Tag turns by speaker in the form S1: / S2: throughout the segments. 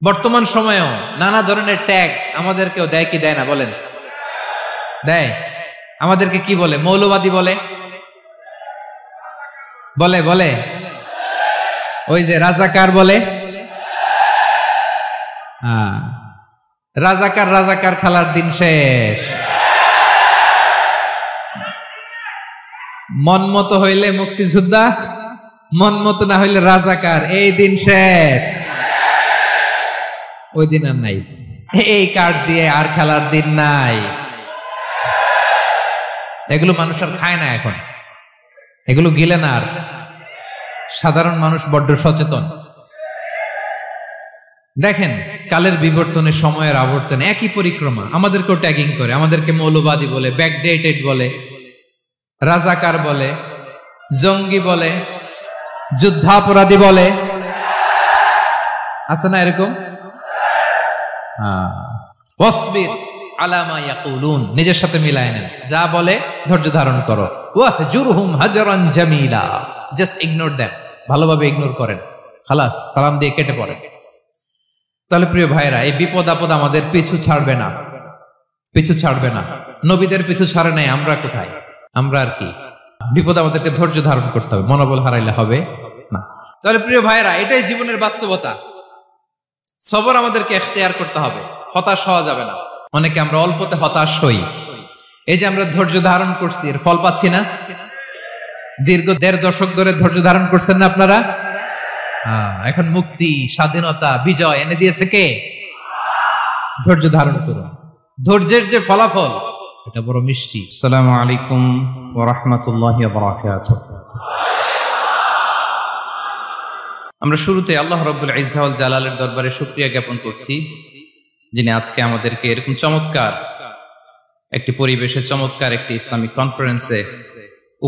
S1: বর্তমান সময়েও নানা ধরনের ট্যাগ আমাদেরকেও দেয় কি দেয় না বলেন? দেয়। আমাদেরকে কি বলে? মৌলবাদী বলে, বলে বলে ওই যে রাজাকার বলে। রাজাকার রাজাকার খেলার দিন শেষ। মন মতো হইলে মুক্তিযোদ্ধা, মন মতো না হইলে রাজাকার, এই দিন শেষ। ওই দিন আর নাই, এই কার্ড দিয়ে আর খেলার দিন নাই। এগুলো মানুষ আর খায় না এখন, এগুলো গিলে না আর। সাধারণ মানুষ বড্ড সচেতন। দেখেন কালের বিবর্তনে, সময়ের আবর্তনে একই পরিক্রমা আমাদেরকেও ট্যাগিং করে, আমাদেরকে মৌলবাদী বলে, ব্যাকডেটেড বলে, রাজাকার বলে, জঙ্গি বলে, যুদ্ধাপরাধী বলে। আছে না এরকম? নিজের সাথে মিলায় নেন, যা বলে ধৈর্য ধারণ করো। ওয়াহজুরহুম হাজরান জামিলা, জাস্ট ইগনোর দেন, ভালোভাবে ইগনোর করেন, খালাস, সালাম দিয়ে কেটে পড়েন। তাহলে প্রিয় ভাইরা, এই বিপদ আপদ আমাদের পিছু ছাড়বে না, পিছু ছাড়বে না। নবীদের পিছু ছাড়ে নাই, আমরা কোথায়? আমরা আর কি? বিপদ আমাদেরকে ধৈর্য ধারণ করতে হবে, মনোবল হারাইলে হবে না। তাহলে প্রিয় ভাইরা, এটাই জীবনের বাস্তবতা। সবর আমাদেরকে এখতিয়ার করতে হবে, হতাশ হওয়া যাবে না। অনেকে আমরা অল্পতে হতাশ হই। এই যে আমরা ধৈর্য ধারণ করছি, এর ফল পাচ্ছি না। দীর্ঘ 1.5 দশক ধরে ধৈর্য ধারণ করছেন না আপনারা? এখন মুক্তি, স্বাধীনতা, বিজয় এনে দিয়েছে কে? ধৈর্য ধারণ করুন। ধৈর্যের যে ফলাফল, এটা বড় মিষ্টি। আসসালামু আলাইকুম ওয়া রাহমাতুল্লাহি ওয়া বারাকাতুহু। আমরা শুরুতে আল্লাহ রাব্বুল ইজ্জা ওয়াল জালালের দরবারে শুকরিয়া জ্ঞাপন করছি, যিনি আজকে আমাদেরকে এরকম চমৎকার একটি পরিবেশে, চমৎকার একটি ইসলামিক কনফারেন্সে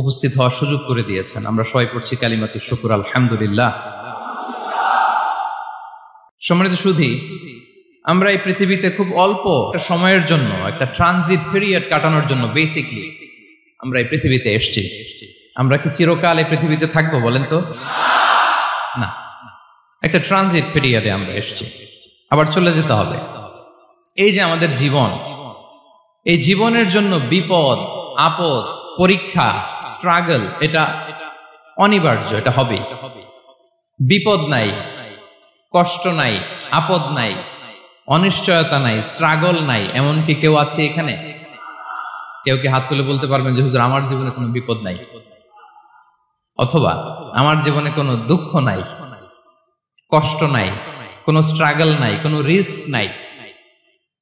S1: উপস্থিত হওয়ার সুযোগ করে দিয়েছেন। আমরা সবাই পড়ছি কালিমাতুশ শুকর, আলহামদুলিল্লাহ। সম্মানিত সুধী, আমরা এই পৃথিবীতে খুব অল্প সময়ের জন্য, একটা ট্রানজিট পিরিয়ড কাটানোর জন্য বেসিকলি আমরা এই পৃথিবীতে এসেছি। আমরা কি চিরকাল এই পৃথিবীতে থাকবো বলেন তো? না, একটা ট্রানজিট পিরিয়ডে আমরা এসেছি, আবার চলে যেতে হবে। এই যে আমাদের জীবন, এই জীবনের জন্য বিপদ আপদ, পরীক্ষা, স্ট্রাগল, এটা অনিবার্য, এটা হবে। বিপদ নাই, কষ্ট নাই, আপদ নাই, অনিশ্চয়তা নাই, স্ট্রাগল নাই, এমনকি কেউ আছে এখানে? কেউ কি হাত তুলে বলতে পারবেন যে হুজুর আমার জীবনে কোনো বিপদ নাই, অথবা আমার জীবনে কোনো দুঃখ নাই, কষ্ট নাই, কোনো স্ট্রাগল নাই, কোনো রিস্ক নাই?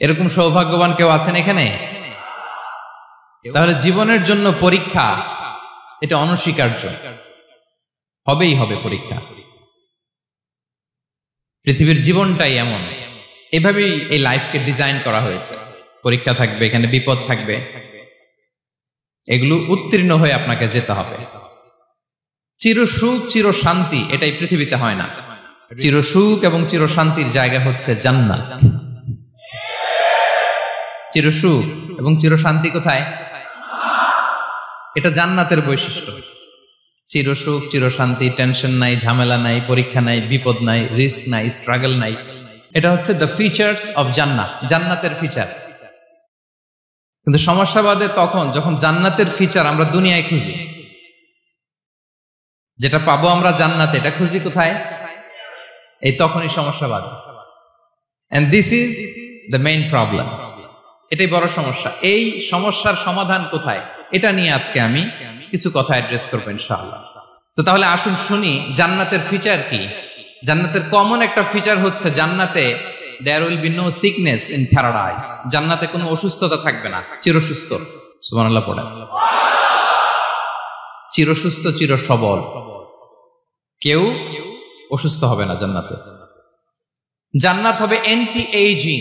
S1: এরকম সৌভাগ্যবান কেউ আছেন এখানে? তাহলে জীবনের জন্য পরীক্ষা, এটা অনস্বীকার্য, হবেই হবে পরীক্ষা। পৃথিবীর জীবনটাই এমন, এভাবেই এই লাইফকে ডিজাইন করা হয়েছে। পরীক্ষা থাকবে, এখানে বিপদ থাকবে, এগুলো উত্তীর্ণ হয়ে আপনাকে যেতে হবে। চিরসুখ চির শান্তি, এটাই পৃথিবীতে হয় না। চিরসুখ এবং চির শান্তির জায়গা হচ্ছে জান্নাত। চিরসুখ এবং চির শান্তি কোথায়? এটা জান্নাতের বৈশিষ্ট্য। চিরসুখ চির শান্তি, টেনশন নাই, ঝামেলা নাই, পরীক্ষা নাই, বিপদ নাই, রিস্ক নাই, স্ট্রাগল নাই, এটা হচ্ছে দ্য ফিচার্স অফ জান্নাত, জান্নাতের ফিচার। কিন্তু সমস্যা বাদে তখন যখন জান্নাতের ফিচার আমরা দুনিয়ায় খুঁজি, যেটা পাবো আমরা জান্নাতে, এটা খুঁজি কোথায়? এই তখনই সমস্যা বাদে। And this is the main problem. এটাই বড় সমস্যা। এই সমস্যার সমাধান কোথায়, এটা নিয়ে আজকে আমি কিছু কথা অ্যাড্রেস করবো ইনশাআল্লাহ। তো তাহলে আসুন শুনি জান্নাতের ফিচার কি। জান্নাতের কমন একটা ফিচার হচ্ছে জান্নাতে there will be no sickness in paradise. জান্নাতে কোনো অসুস্থতা থাকবে না, চিরসুস্থ। সুবহানাল্লাহ পড়েন। চিরসুস্থ, চির সবল, কেউ অসুস্থ হবে না জান্নাতে। জান্নাত হবে অ্যান্টি এইজিং,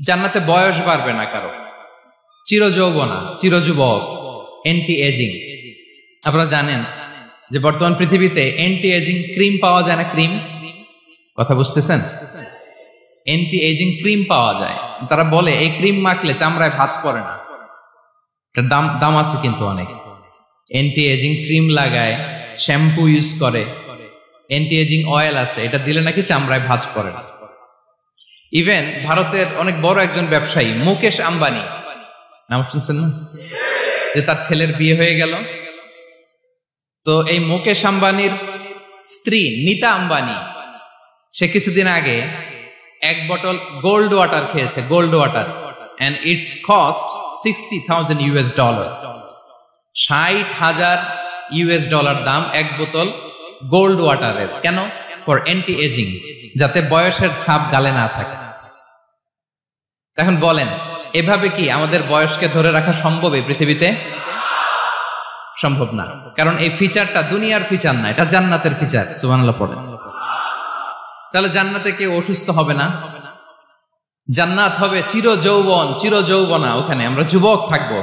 S1: জান্নাতে বয়স বাড়বে না কারো, চিরযৌবনা, চিরযুবক, অ্যান্টি এজিং। আপনারা জানেন যে বর্তমান পৃথিবীতে অ্যান্টি এজিং ক্রিম পাওয়া যায় না? ক্রিম, কথা বুঝতেছেন? অ্যান্টি এজিং ক্রিম পাওয়া যায়। তারা বলে এই ক্রিম মাখলে চামড়ায় ভাঁজ পড়ে না। এটার দাম আছে কিন্তু অনেক। অ্যান্টি এজিং ক্রিম লাগায়, শ্যাম্পু ইউজ করে, অ্যান্টি এজিং অয়েল আছে, এটা দিলে নাকি চামড়ায় ভাঁজ পড়ে না। ইভেন ভারতের অনেক বড় একজন ব্যবসায়ী মুকেশ আম্বানি, নাম শুনছেন না, যে তার ছেলের বিয়ে হয়ে গেল। তো এই মুকেশ আম্বানির স্ত্রী নীতা আম্বানি, সে কিছুদিন আগে এক বটল গোল্ড ওয়াটার খেয়েছে, gold water, and its cost $60,000 $60,000 দাম এক বোতল গোল্ড ওয়াটারের। কেন? ফর অ্যান্টি এজিং, যাতে বয়সের ছাপ গালে না থাকে। এখন বলেন, এভাবে কি আমাদের বয়সকে ধরে রাখা সম্ভব এই পৃথিবীতে? সম্ভব না, কারণ এই ফিচারটা দুনিয়ার ফিচার না, এটা জান্নাতের ফিচার। সুবহানাল্লাহ পড়েন। তাহলে জান্নাতে কেউ অসুস্থ হবে না, জান্নাত হবে চির যৌবন, চির যৌবনা। ওখানে আমরা যুবক থাকবো,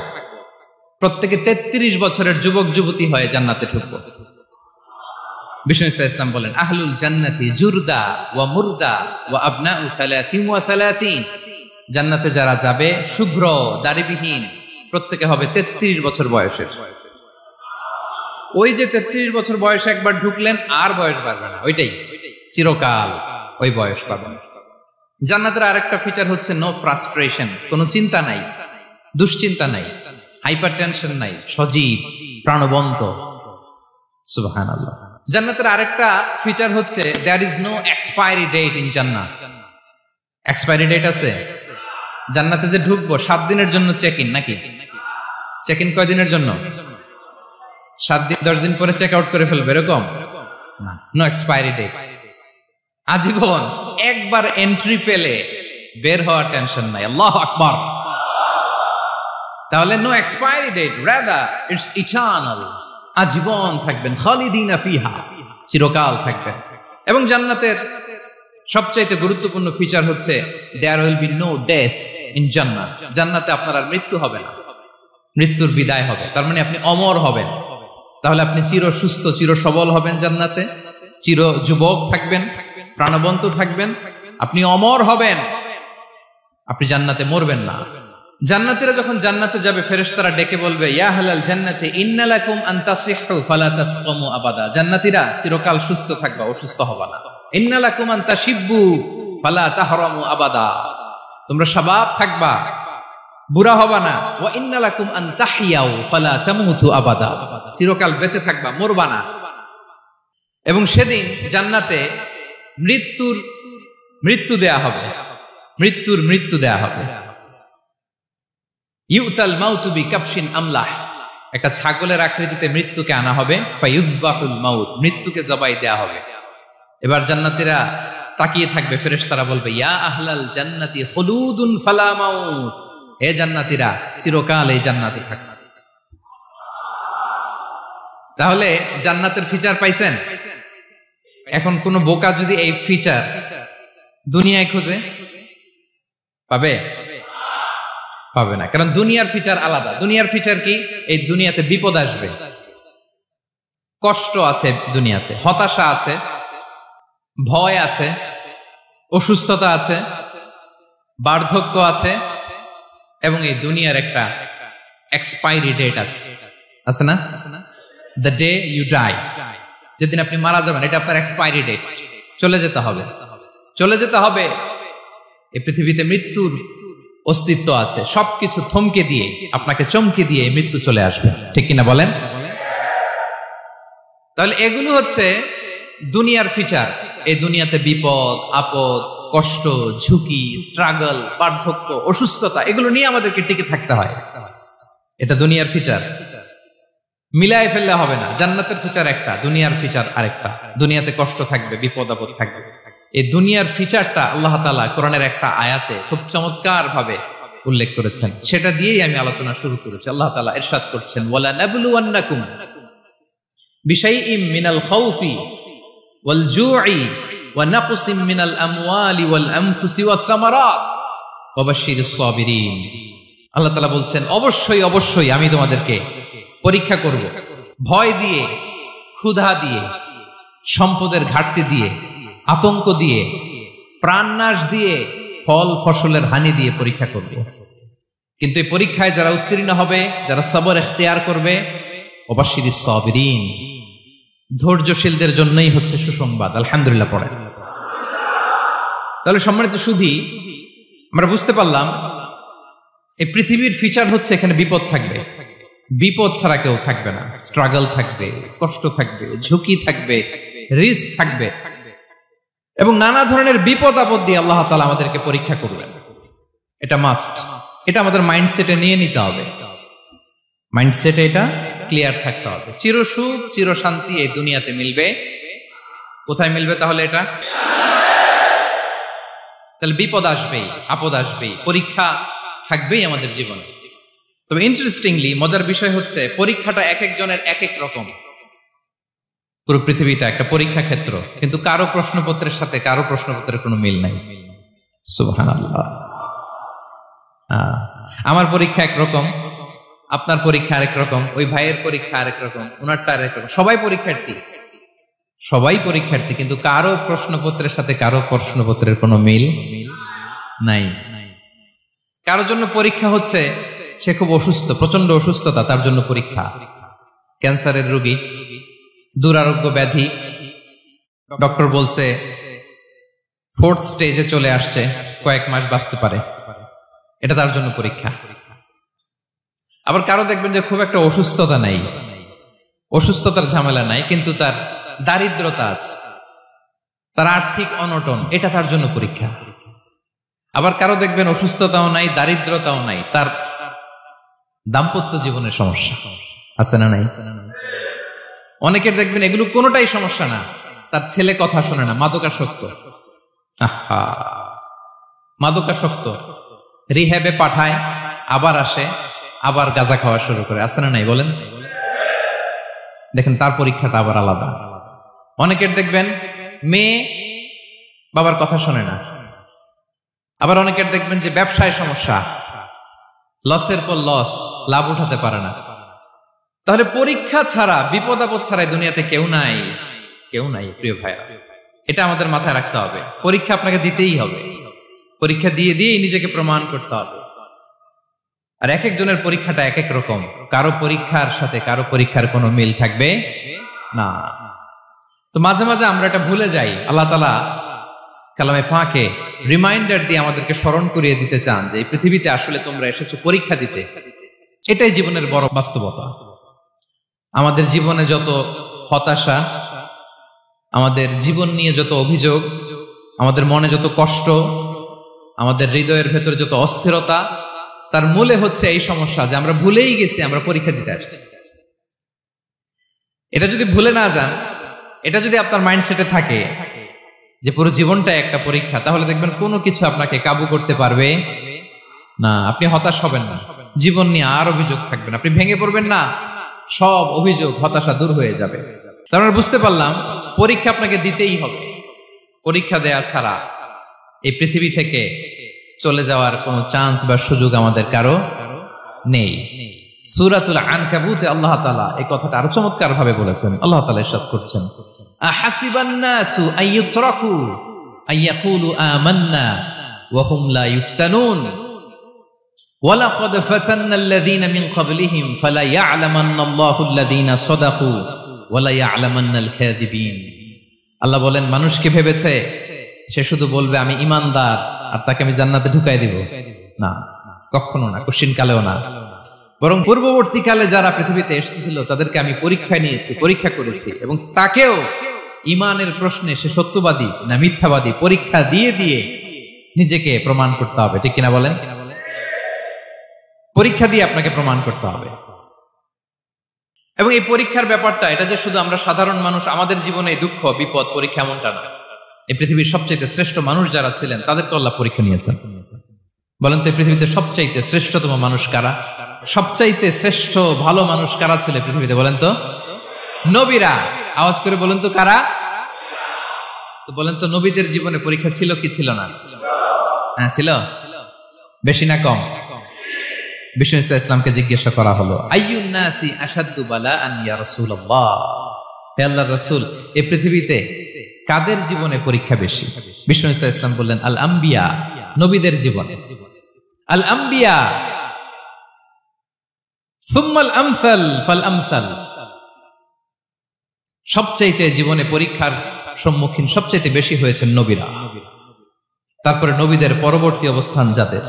S1: প্রত্যেকে 33 বছরের যুবক যুবতী হয়ে জান্নাতে ঢুকবো। বিষ্ণু ইসলাম বলেন, আহলুল জান্নাতি জুরদা ওয়া মুরদা ওয়া আবনাউ সালাসিন ওয়া সালাসিন, জান্নাতে যারা যাবে শুভ্র দাড়িবিহীন, প্রত্যেকে হবে 33 বছর বয়সের। ওই যে 33 বছর বয়সে একবার ঢুকলেন, আর বয়স বাড়বে না, ওইটাই চিরকাল ওই বয়স পাবেন। জান্নাতের আরেকটা ফিচার হচ্ছে নো ফ্রাস্ট্রেশন, কোনো চিন্তা নাই, দুশ্চিন্তা নাই, হাইপার টেনশন নাই, সজীব প্রাণবন্ত। সুবহানাল্লাহ। জান্নাতের আরেকটা ফিচার হচ্ছে there is no expiry date in Jannat. Expiry date আছে? জান্নাতে যে ঢুকবো 7 দিনের জন্য চেক ইন, নাকি চেক ইন কয় দিনের জন্য? 7 দিন, 10 দিন পরে চেক আউট করে ফেলবে, এরকম না। নো এক্সপায়ারি ডেট, আজীবন। একবার এন্ট্রি পেলে বের হওয়ার টেনশন নাই। আল্লাহু আকবার। তাহলে no expiry date, rather it's eternal, আজীবন থাকবেন, খালিদিনা ফিহা, চিরকাল থাকবেন। এবং জান্নাতের সবচাইতে গুরুত্বপূর্ণ ফিচার হচ্ছে there will be no death in Jannat. জান্নাতে আপনার আর মৃত্যু হবে না, মৃত্যুর বিদায় হবে। তার মানে আপনি অমর হবেন। তাহলে আপনি চির সুস্থ, চির সবল হবেন জান্নাতে, চির যুবক থাকবেন, প্রাণবন্ত থাকবেন, আপনি অমর হবেন, আপনি জান্নাতে মরবেন না। জান্নাতীরা যখন জান্নাতে যাবে, ফেরেশতারা ডেকে বলবে, ইয়া আহলাল জান্নাতি ইন্না লাকুম আন তাসিহু ফালা তাসকামু আবাদা। জান্নাতীরা চিরকাল সুস্থ থাকবা, অসুস্থ হবা না। ইন্না লাকুম আন তাশিব্বু ফালা তাহরামু আবাদা, তোমরা শাবাব থাকবা, বুড়া হবা না। ওয়া ইন্না লাকুম আন তাহইয়াউ ফালা তামুতু আবাদা, চিরকাল বেঁচে থাকবা, মরবা না। এবং সেদিন জান্নাতে মৃত্যু দেয়া হবে, মৃত্যু দেয়া হবে। ইউতাল মাউতু বিকাবশিন আমলাহ, একটা ছাগলের আকৃতিতে মৃত্যুকে আনা হবে। ফায়ুযবাহুল মাউত, মৃত্যুকে জবাই দেয়া হবে। এবার জান্নাতীরা তাকিয়ে থাকবে, ফেরেশতারা বলবে, ইয়া আহলাল জান্নাতি খুলুদুন ফালা মাউত, হে জান্নাতীরা চিরকাল এই জান্নাতে থাকবে। তাহলে জান্নাতের ফিচার পাইছেন। এখন কোন বোকা যদি এই ফিচার দুনিয়ায় খোঁজে, পাবে? পাবে না, কারণ দুনিয়ার ফিচার আলাদা। দুনিয়ার ফিচার কি? এই দুনিয়াতে বিপদ আসবে, কষ্ট আছে দুনিয়াতে, হতাশা আছে, ভয় আছে, অসুস্থতা আছে, বার্ধক্য আছে, এবং এই দুনিয়ার একটা এক্সপায়ারি ডেট আছে না? দ্য ডে ইউ ডাই, যেদিন আপনি মারা যাবেন, এটা আপনার এক্সপায়ারি ডেট, চলে যেতে হবে, চলে যেতে হবে। এই পৃথিবীতে মৃত্যুর অস্তিত্ব আছে, সবকিছু থমকে দিয়ে, আপনাকে চমকে দিয়ে মৃত্যু চলে আসবে, ঠিক কিনা বলেন? তাহলে এগুলো হচ্ছে দুনিয়ার ফিচার। এই দুনিয়াতে বিপদ আপদ, কষ্ট, ঝুঁকি, স্ট্রাগল, বার্ধক্য, অসুস্থতা, এগুলো নিয়ে আমাদেরকে টিকে থাকতে হয়। এটা দুনিয়ার ফিচার, মিলাই ফেললে হবে না। জান্নাতের ফিচার একটা, দুনিয়ার ফিচার আরেকটা। দুনিয়াতে কষ্ট থাকবে, বিপদ আপদ থাকবে। এই দুনিয়ার ফিচারটা আল্লাহ তাআলা কোরআনের একটা আয়াতে খুব চমৎকার ভাবে উল্লেখ করেছেন, সেটা দিয়েই আমি আলোচনা শুরু করেছি। আল্লাহ তাআলা ইরশাদ করছেন, ওয়ালা নাবলুওয়ান্নাকুম বিশাইইম মিনাল খাউফি ওয়াল জুই ওয়া নাকসিম মিনাল আমওয়ালি ওয়াল আনফুসি ওয়াস সামারাত ওয়া বাশশিরিস সাবিরিন। আল্লাহ তাআলা বলছেন, অবশ্যই অবশ্যই আমি তোমাদেরকে পরীক্ষা করব, ভয় দিয়ে, ক্ষুধা দিয়ে, সম্পদের ঘাটতি দিয়ে, আতঙ্ক দিয়ে, প্রাণনাশ দিয়ে, ফল ফসলের হানি দিয়ে পরীক্ষা করব। কিন্তু এই পরীক্ষায় যারা উত্তীর্ণ হবে, যারা সবর ইখতিয়ার করবে, ওয়াবাশশিরিস সাবিরিন, ধৈর্যশীলদের জন্যই হচ্ছে সুসংবাদ। আলহামদুলিল্লাহ পড়ে। তাহলে সম্মানিত সুধী, আমরা বুঝতে পারলাম এই পৃথিবীর ফিচার হচ্ছে এখানে বিপদ থাকবে, বিপদ ছাড়া কেউ থাকবে না। স্ট্রাগল থাকবে, কষ্ট থাকবে, ঝুঁকি থাকবে, রিস্ক থাকবে, এবং নানা ধরনের বিপদ আপদ দিয়ে আল্লাহ তাআলা আমাদেরকে পরীক্ষা করবেন। এটা মাস্ট, এটা আমাদের মাইন্ডসেটে নিয়ে নিতে হবে, মাইন্ডসেটে এটা ক্লিয়ার থাকতে হবে। চিরসুখ চিরশান্তি এই দুনিয়াতে মিলবে, কোথায় মিলবে তাহলে? এটা তাহলে বিপদ আসবেই, আপদ আসবেই, পরীক্ষা থাকবেই আমাদের জীবনে। তবে ইন্টারেস্টিংলি মজার বিষয় হচ্ছে পরীক্ষাটা এক একজনের এক এক রকম। পুরো পৃথিবীটা একটা পরীক্ষা ক্ষেত্র, কিন্তু কারো প্রশ্নপত্রের সাথে কারো প্রশ্নপত্রের কোনো মিল নাই। সুবহানাল্লাহ। আমার পরীক্ষা একরকম, আপনার পরীক্ষা আরেক রকম, ওই ভাইয়ের পরীক্ষা আরেক রকম, ওনারটা আরেক রকম। সবাই পরীক্ষার্থী, সবাই পরীক্ষার্থী, কিন্তু কারো প্রশ্নপত্রের সাথে কারো প্রশ্নপত্রের কোনো মিল নাই। কারোর জন্য পরীক্ষা হচ্ছে সে খুব অসুস্থ, প্রচন্ড অসুস্থতা, তার জন্য পরীক্ষা। ক্যান্সারের রোগী, দুরারোগ্য ব্যাধি, ডক্টর বলছে 4th স্টেজে চলে আসছে, কয়েক মাস বাঁচতে পারে, এটা তার জন্য পরীক্ষা। আবার কারো দেখবেন যে খুব একটা অসুস্থতা নাই, অসুস্থতার ঝামেলা নাই, কিন্তু তার দারিদ্রতা আছে, তার আর্থিক অনটন, এটা তার জন্য পরীক্ষা। আবার কারো দেখবেন অসুস্থতাও নাই, দারিদ্রতাও নাই, তার দাম্পত্য জীবনের সমস্যা আছে না নাই? অনেকের দেখবেন এগুলো কোনোটাই সমস্যা না, তার ছেলে কথা শোনে না, মাদকাসক্ত। আহা, মাদকাসক্ত, রিহ্যাবে পাঠায়, আবার আসে, আবার গাঁজা খাওয়া শুরু করে, আছে না নাই বলেন? দেখেন তার পরীক্ষাটা আবার আলাদা। অনেকের দেখবেন মেয়ে বাবার কথা শোনে না। আবার অনেকের দেখবেন যে ব্যবসায় সমস্যা, লসের পর লস, লাভ উঠাতে পারে না। তাহলে পরীক্ষা ছাড়া, বিপদ আপদ ছাড়া দুনিয়াতে কেউ নাই, কেউ নাই প্রিয় ভাইরা। এটা আমাদের মাথায় রাখতে হবে। পরীক্ষা আপনাকে দিতেই হবে, পরীক্ষা দিয়ে দিয়েই নিজেকে প্রমাণ করতে হবে। আর এক একজনের পরীক্ষাটা এক এক রকম, কারো পরীক্ষার সাথে কারো পরীক্ষার কোনো মিল থাকবে না। তো মাঝে মাঝে আমরা এটা ভুলে যাই। আল্লাহ তাআলা কালামে পাকে রিমাইন্ডার দিয়ে আমাদেরকে স্মরণ করিয়ে দিতে চান যে এই পৃথিবীতে আসলে তোমরা এসেছো পরীক্ষা দিতে। এটাই জীবনের বড় বাস্তবতা। আমাদের জীবনে যত হতাশা, আমাদের জীবন নিয়ে যত অভিযোগ, আমাদের মনে যত কষ্ট, আমাদের হৃদয়ের ভেতরে যত অস্থিরতা, তার মূলে হচ্ছে এই সমস্যা যে আমরা ভুলেই গেছি আমরা পরীক্ষা দিতে আসছি। এটা যদি ভুলে না যান, এটা যদি আপনার মাইন্ডসেটে থাকে যে পুরো জীবনটা একটা পরীক্ষা, তাহলে দেখবেন কোনো কিছু আপনাকে কাবু করতে পারবে না। আপনি হতাশ হবেন না, জীবন নিয়ে আর অভিযোগ থাকবে না, আপনি ভেঙে পড়বেন না, সব অভিযোগ হতাশা দূর হয়ে যাবে। তার মানে বুঝতে পারলাম পরীক্ষা আপনাকে দিতেই হবে। পরীক্ষা দেয়া ছাড়া এই পৃথিবী থেকে চলে যাওয়ার কোনো চান্স বা সুযোগ আমাদের কারো নেই। সূরাতুল আনকাবুতে আল্লাহ তাআলা এই কথাটা আরো চমৎকার ভাবে বলেছেন। আল্লাহ তাআলা ইরশাদ করছেন, আহাসিবান নাসু আইয়ুতরাকু আইয়াকুলু আমান্না ওয়া হুম লা ইফতানুন ওয়ালাকাদ ফাতান্নাল্লাযীনা মিন ক্বাবলিহিম ফালা ইয়া'লামান্নাল্লাহুল্লাযীনা সাদাকু ওয়ালা ইয়া'লামান্নাল কাযিবিন। আল্লাহ বলেন, মানুষ কি ভেবেছে সে শুধু বলবে আমি ঈমানদার আর তাকে আমি জান্নাতে ঢুকাই দিব? না, কখনো না, কোশ্চিন কালেও না। বরং পূর্ববর্তীকালে যারা পৃথিবীতে এসেছিল তাদেরকে আমি পরীক্ষায় নিয়েছি, পরীক্ষা করেছি, এবং তাকেও ঈমানের প্রশ্নে সে সত্যবাদী না মিথ্যাবাদী পরীক্ষা দিয়ে দিয়ে নিজেকে প্রমাণ করতে হবে। ঠিক কিনা বলেন? পরীক্ষা দিয়ে আপনাকে প্রমাণ করতে হবে। এবং এই পরীক্ষার ব্যাপারটা, এটা যে শুধু আমরা সাধারণ মানুষ আমাদের জীবনে দুঃখ বিপদ পরীক্ষা এমনটা না। এই পৃথিবীর সবচাইতে শ্রেষ্ঠ মানুষ যারা ছিলেন তাদেরকে আল্লাহ পরীক্ষা নিয়েছেন। বলেন তো এই পৃথিবীতে সবচাইতে শ্রেষ্ঠতম মানুষ কারা? সবচাইতে শ্রেষ্ঠ ভালো মানুষ কারা ছিল পৃথিবীতে? বলেন তো নবীরা। আওয়াজ করে বলেন তো কারা? তো বলেন তো নবীদের জীবনে পরীক্ষা ছিল কি ছিল না? হ্যাঁ ছিল। বেশি না কম? বিষ্ণু ইসলামকে জিজ্ঞাসা করা হলো, আইয়ুন নাসি আশাদ্দু বালাআন ইয়া রাসূলুল্লাহ, হে আল্লাহর রাসূল এই পৃথিবীতে কাদের জীবনে পরীক্ষা বেশি? বিষ্ণু ইসলাম বললেন, আল আম্বিয়া, নবীদের জীবনে। আল আম্বিয়া সুম্মাল আমসাল ফাল আমসাল, সবচাইতে জীবনে পরীক্ষার সম্মুখীন সবচাইতে বেশি হয়েছেন নবীরা। তারপরে নবীদের পরবর্তী অবস্থান যাদের,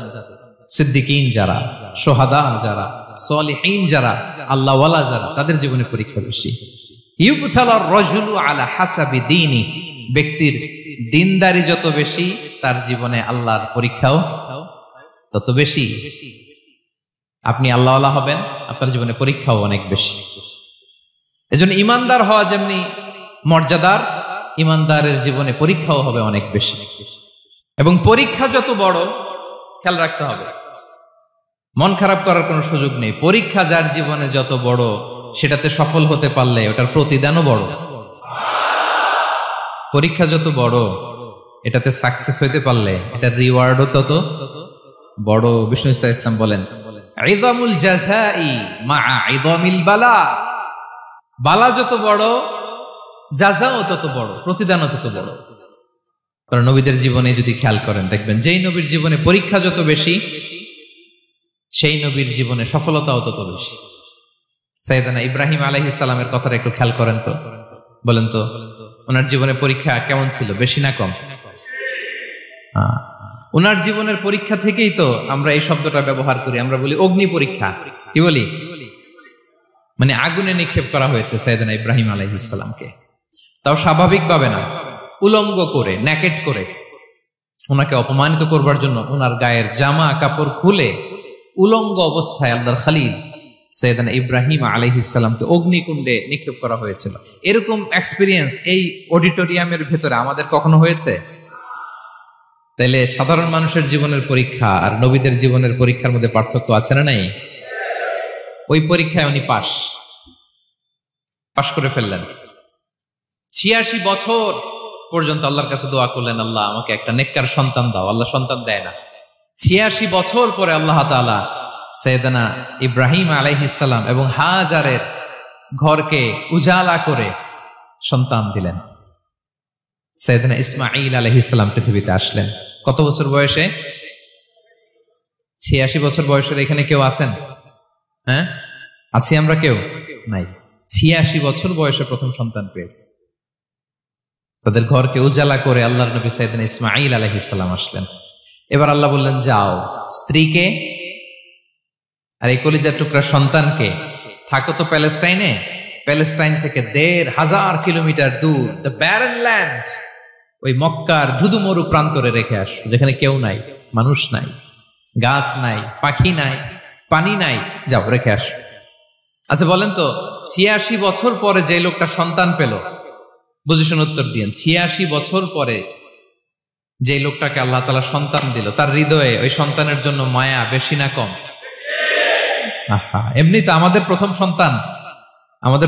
S1: সিদ্দিকিন যারা, সোহাদা যারা, সালিহিন যারা, আল্লাহওয়ালা যারা, তাদের জীবনে পরীক্ষা বেশি। ইউবতালার রাজুলু আলা হাসাবি দীনি, ব্যক্তির দিনদারি যত বেশি তার জীবনে আল্লাহর পরীক্ষাও তত বেশি। আপনি আল্লাহওয়ালা হবেন, আপনার জীবনে পরীক্ষাও অনেক বেশি। এজন্য ইমানদার হওয়া যেমনি মর্যাদার, ইমানদারের জীবনে পরীক্ষাও হবে অনেক বেশি। এবং পরীক্ষা যত বড়, খেয়াল রাখতে হবে, মন খারাপ করার কোনো সুযোগ নেই। পরীক্ষা যার জীবনে যত বড়, সেটাতে সফল হতে পারলে ওটার প্রতিদানও বড়। পরীক্ষা যত বড়, এটাতে সাকসেস হইতে পারলে এটার রিওয়ার্ডও তত বড়। বিষ্ণু ইসলাম বলেন, ইযামুল জাযাই মাআ ইযামিল বালা, বালা যত বড় জাযাও তত বড়, প্রতিদানও তত বড়। কারণ নবীদের জীবনে যদি খেয়াল করেন, দেখবেন যেই নবীর জীবনে পরীক্ষা যত বেশি, সেই নবীর জীবনে সফলতাও তত বেশি। সাইয়েদনা ইব্রাহিম আলাইহিস সালামের কথাটা একটু খেয়াল করেন তো, বলেন তো ওনার জীবনে পরীক্ষা কেমন ছিল, বেশি না কম? ওনার জীবনের পরীক্ষা থেকেই তো আমরা এই শব্দটা ব্যবহার করি, আমরা বলি অগ্নি পরীক্ষা। কি বলি? মানে আগুনে নিক্ষেপ করা হয়েছে সাইয়েদনা ইব্রাহিম আলাইহিস সালামকে, তাও স্বাভাবিকভাবে না, উলঙ্গ করে, নেকেট করে ওনাকে অপমানিত করবার জন্য ওনার গায়ের জামা কাপড় খুলে উলঙ্গ অবস্থায় আল্লাহর খলিল সাইয়েদনা ইব্রাহিম আলাইহিস সালামকে অগ্নিকুণ্ডে নিক্ষেপ করা হয়েছিল। এরকম এক্সপেরিয়েন্স এই অডিটোরিয়ামের ভেতরে আমাদের কখনো হয়েছে? তাইলে সাধারণ মানুষের জীবনের পরীক্ষা আর নবীদের জীবনের পরীক্ষার মধ্যে পার্থক্য আছে না নাই? ওই পরীক্ষায় উনি পাশ করে ফেললেন। ৮৬ বছর পর্যন্ত আল্লাহর কাছে দোয়া করলেন, আল্লাহ আমাকে একটা নেককার সন্তান দাও। আল্লাহ সন্তান দেয় না। ৮৬ বছর পরে আল্লাহ তাআলা সাইয়েদনা ইব্রাহিম আলাইহিস সালাম এবং হাজারের ঘরকে উজালা করে সন্তান দিলেন। সাইয়েদনা ইসমাঈল আলাইহিস সালাম পৃথিবীতে আসলেন কত বছর বয়সে? ৮৬ বছর বয়সের এখানে কেউ আছেন? হ্যাঁ, আছি আমরা? কেউ নাই। ৮৬ বছর বয়সে প্রথম সন্তান পেয়েছে। তাদের ঘরকে উজালা করে আল্লাহর নবী সাইয়েদনা ইসমাঈল আলাইহিস সালাম আসলেন। এবার আল্লাহ বললেন, যাও স্ত্রীকে আর এই কলিজার টুকরা সন্তানকে, থাকো তো প্যালেস্টাইনে, প্যালেস্টাইন থেকে ১৫০০ কিলোমিটার দূর, দ্য ব্যারন ল্যান্ড, ওই মক্কার ধুধুমরু প্রান্তরে রেখে আসো, যেখানে কেউ নাই, মানুষ নাই, গাছ নাই, পাখি নাই, পানি নাই, যাও রেখে আসো। আচ্ছা বলেন তো, ৮৬ বছর পরে যে লোকটা সন্তান পেল, বুঝে শুনে উত্তর দিয়েন, ৮৬ বছর পরে যে লোকটাকে আল্লাহ তাআলা সন্তান দিল, তার হৃদয়ে ওই সন্তানের জন্য মায়া বেশি না কম? এমনি তো আমাদের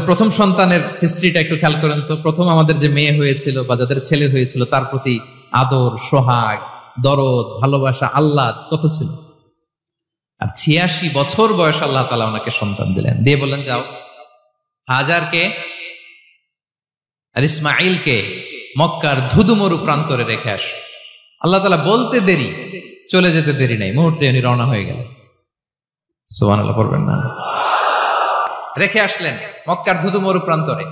S1: প্রথম সন্তানের হিস্ট্রিটা একটু খেয়াল করেন তো। প্রথম আমাদের যে মেয়ে হয়েছিল বা যাদের ছেলে হয়েছিল, তার প্রতি আদর, সোহাগ, দরদ, ভালোবাসা, আহ্লাদ কত ছিল। আর ৮৬ বছর বয়স আল্লাহ তাআলা ওনাকে সন্তান দিলেন, দিয়ে বললেন, যাও হাজারকে আর ইসমাঈলকে মক্কার ধুধুমরু প্রান্তরে রেখে আসো। আল্লাহ তাআলা বলতে দেরি, চলে যেতে দেরি নাই, মুহূর্তে উনি রওনা হয়ে গেলেন। সুবহানাল্লাহ পড়বেন না? রেখে আসলেন মক্কার ধুধুমরু প্রান্তরে।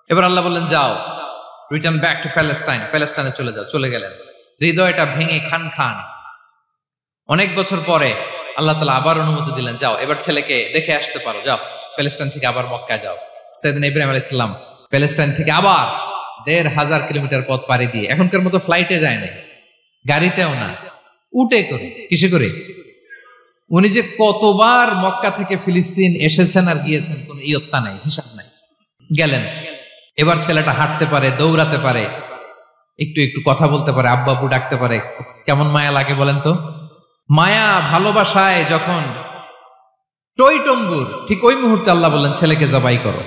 S1: এবার আল্লাহ বললেন, যাও রিটার্ন ব্যাক টু প্যালেস্টাইন, প্যালেস্টাইনে চলে যাও। চলে গেলেন, হৃদয়টা ভেঙে খান খান। অনেক বছর পরে আল্লাহ তাআলা আবার অনুমতি দিলেন, যাও এবার ছেলেকে দেখে আসতে পারো, যাও প্যালেস্টাইন থেকে আবার মক্কায় যাও। সাইয়েদনা ইব্রাহিম আলাইহিস সালাম প্যালেস্টাইন থেকে আবার ১৫০০ কিলোমিটার পথ পাড়ি দিয়ে, এখনকার মতো ফ্লাইটে যায় না, গাড়িতেও না, উটে করে। কিসে করে? উনি যে কতবার মক্কা থেকে ফিলিস্তিন এসেছেন আর গিয়েছেন, কোন ইয়ত্তা নাই, হিসাব নাই। গেলেন, এবার ছেলেটা হাঁটতে পারে, দৌড়াতে পারে, একটু একটু কথা বলতে পারে, আব্বু আব্বু ডাকতে পারে। কেমন মায়া লাগে বলেন তো? মায়া ভালোবাসায় যখন টইটম্বুর, ঠিক ওই মুহূর্তে আল্লাহ বললেন, ছেলেকে জবাই করো,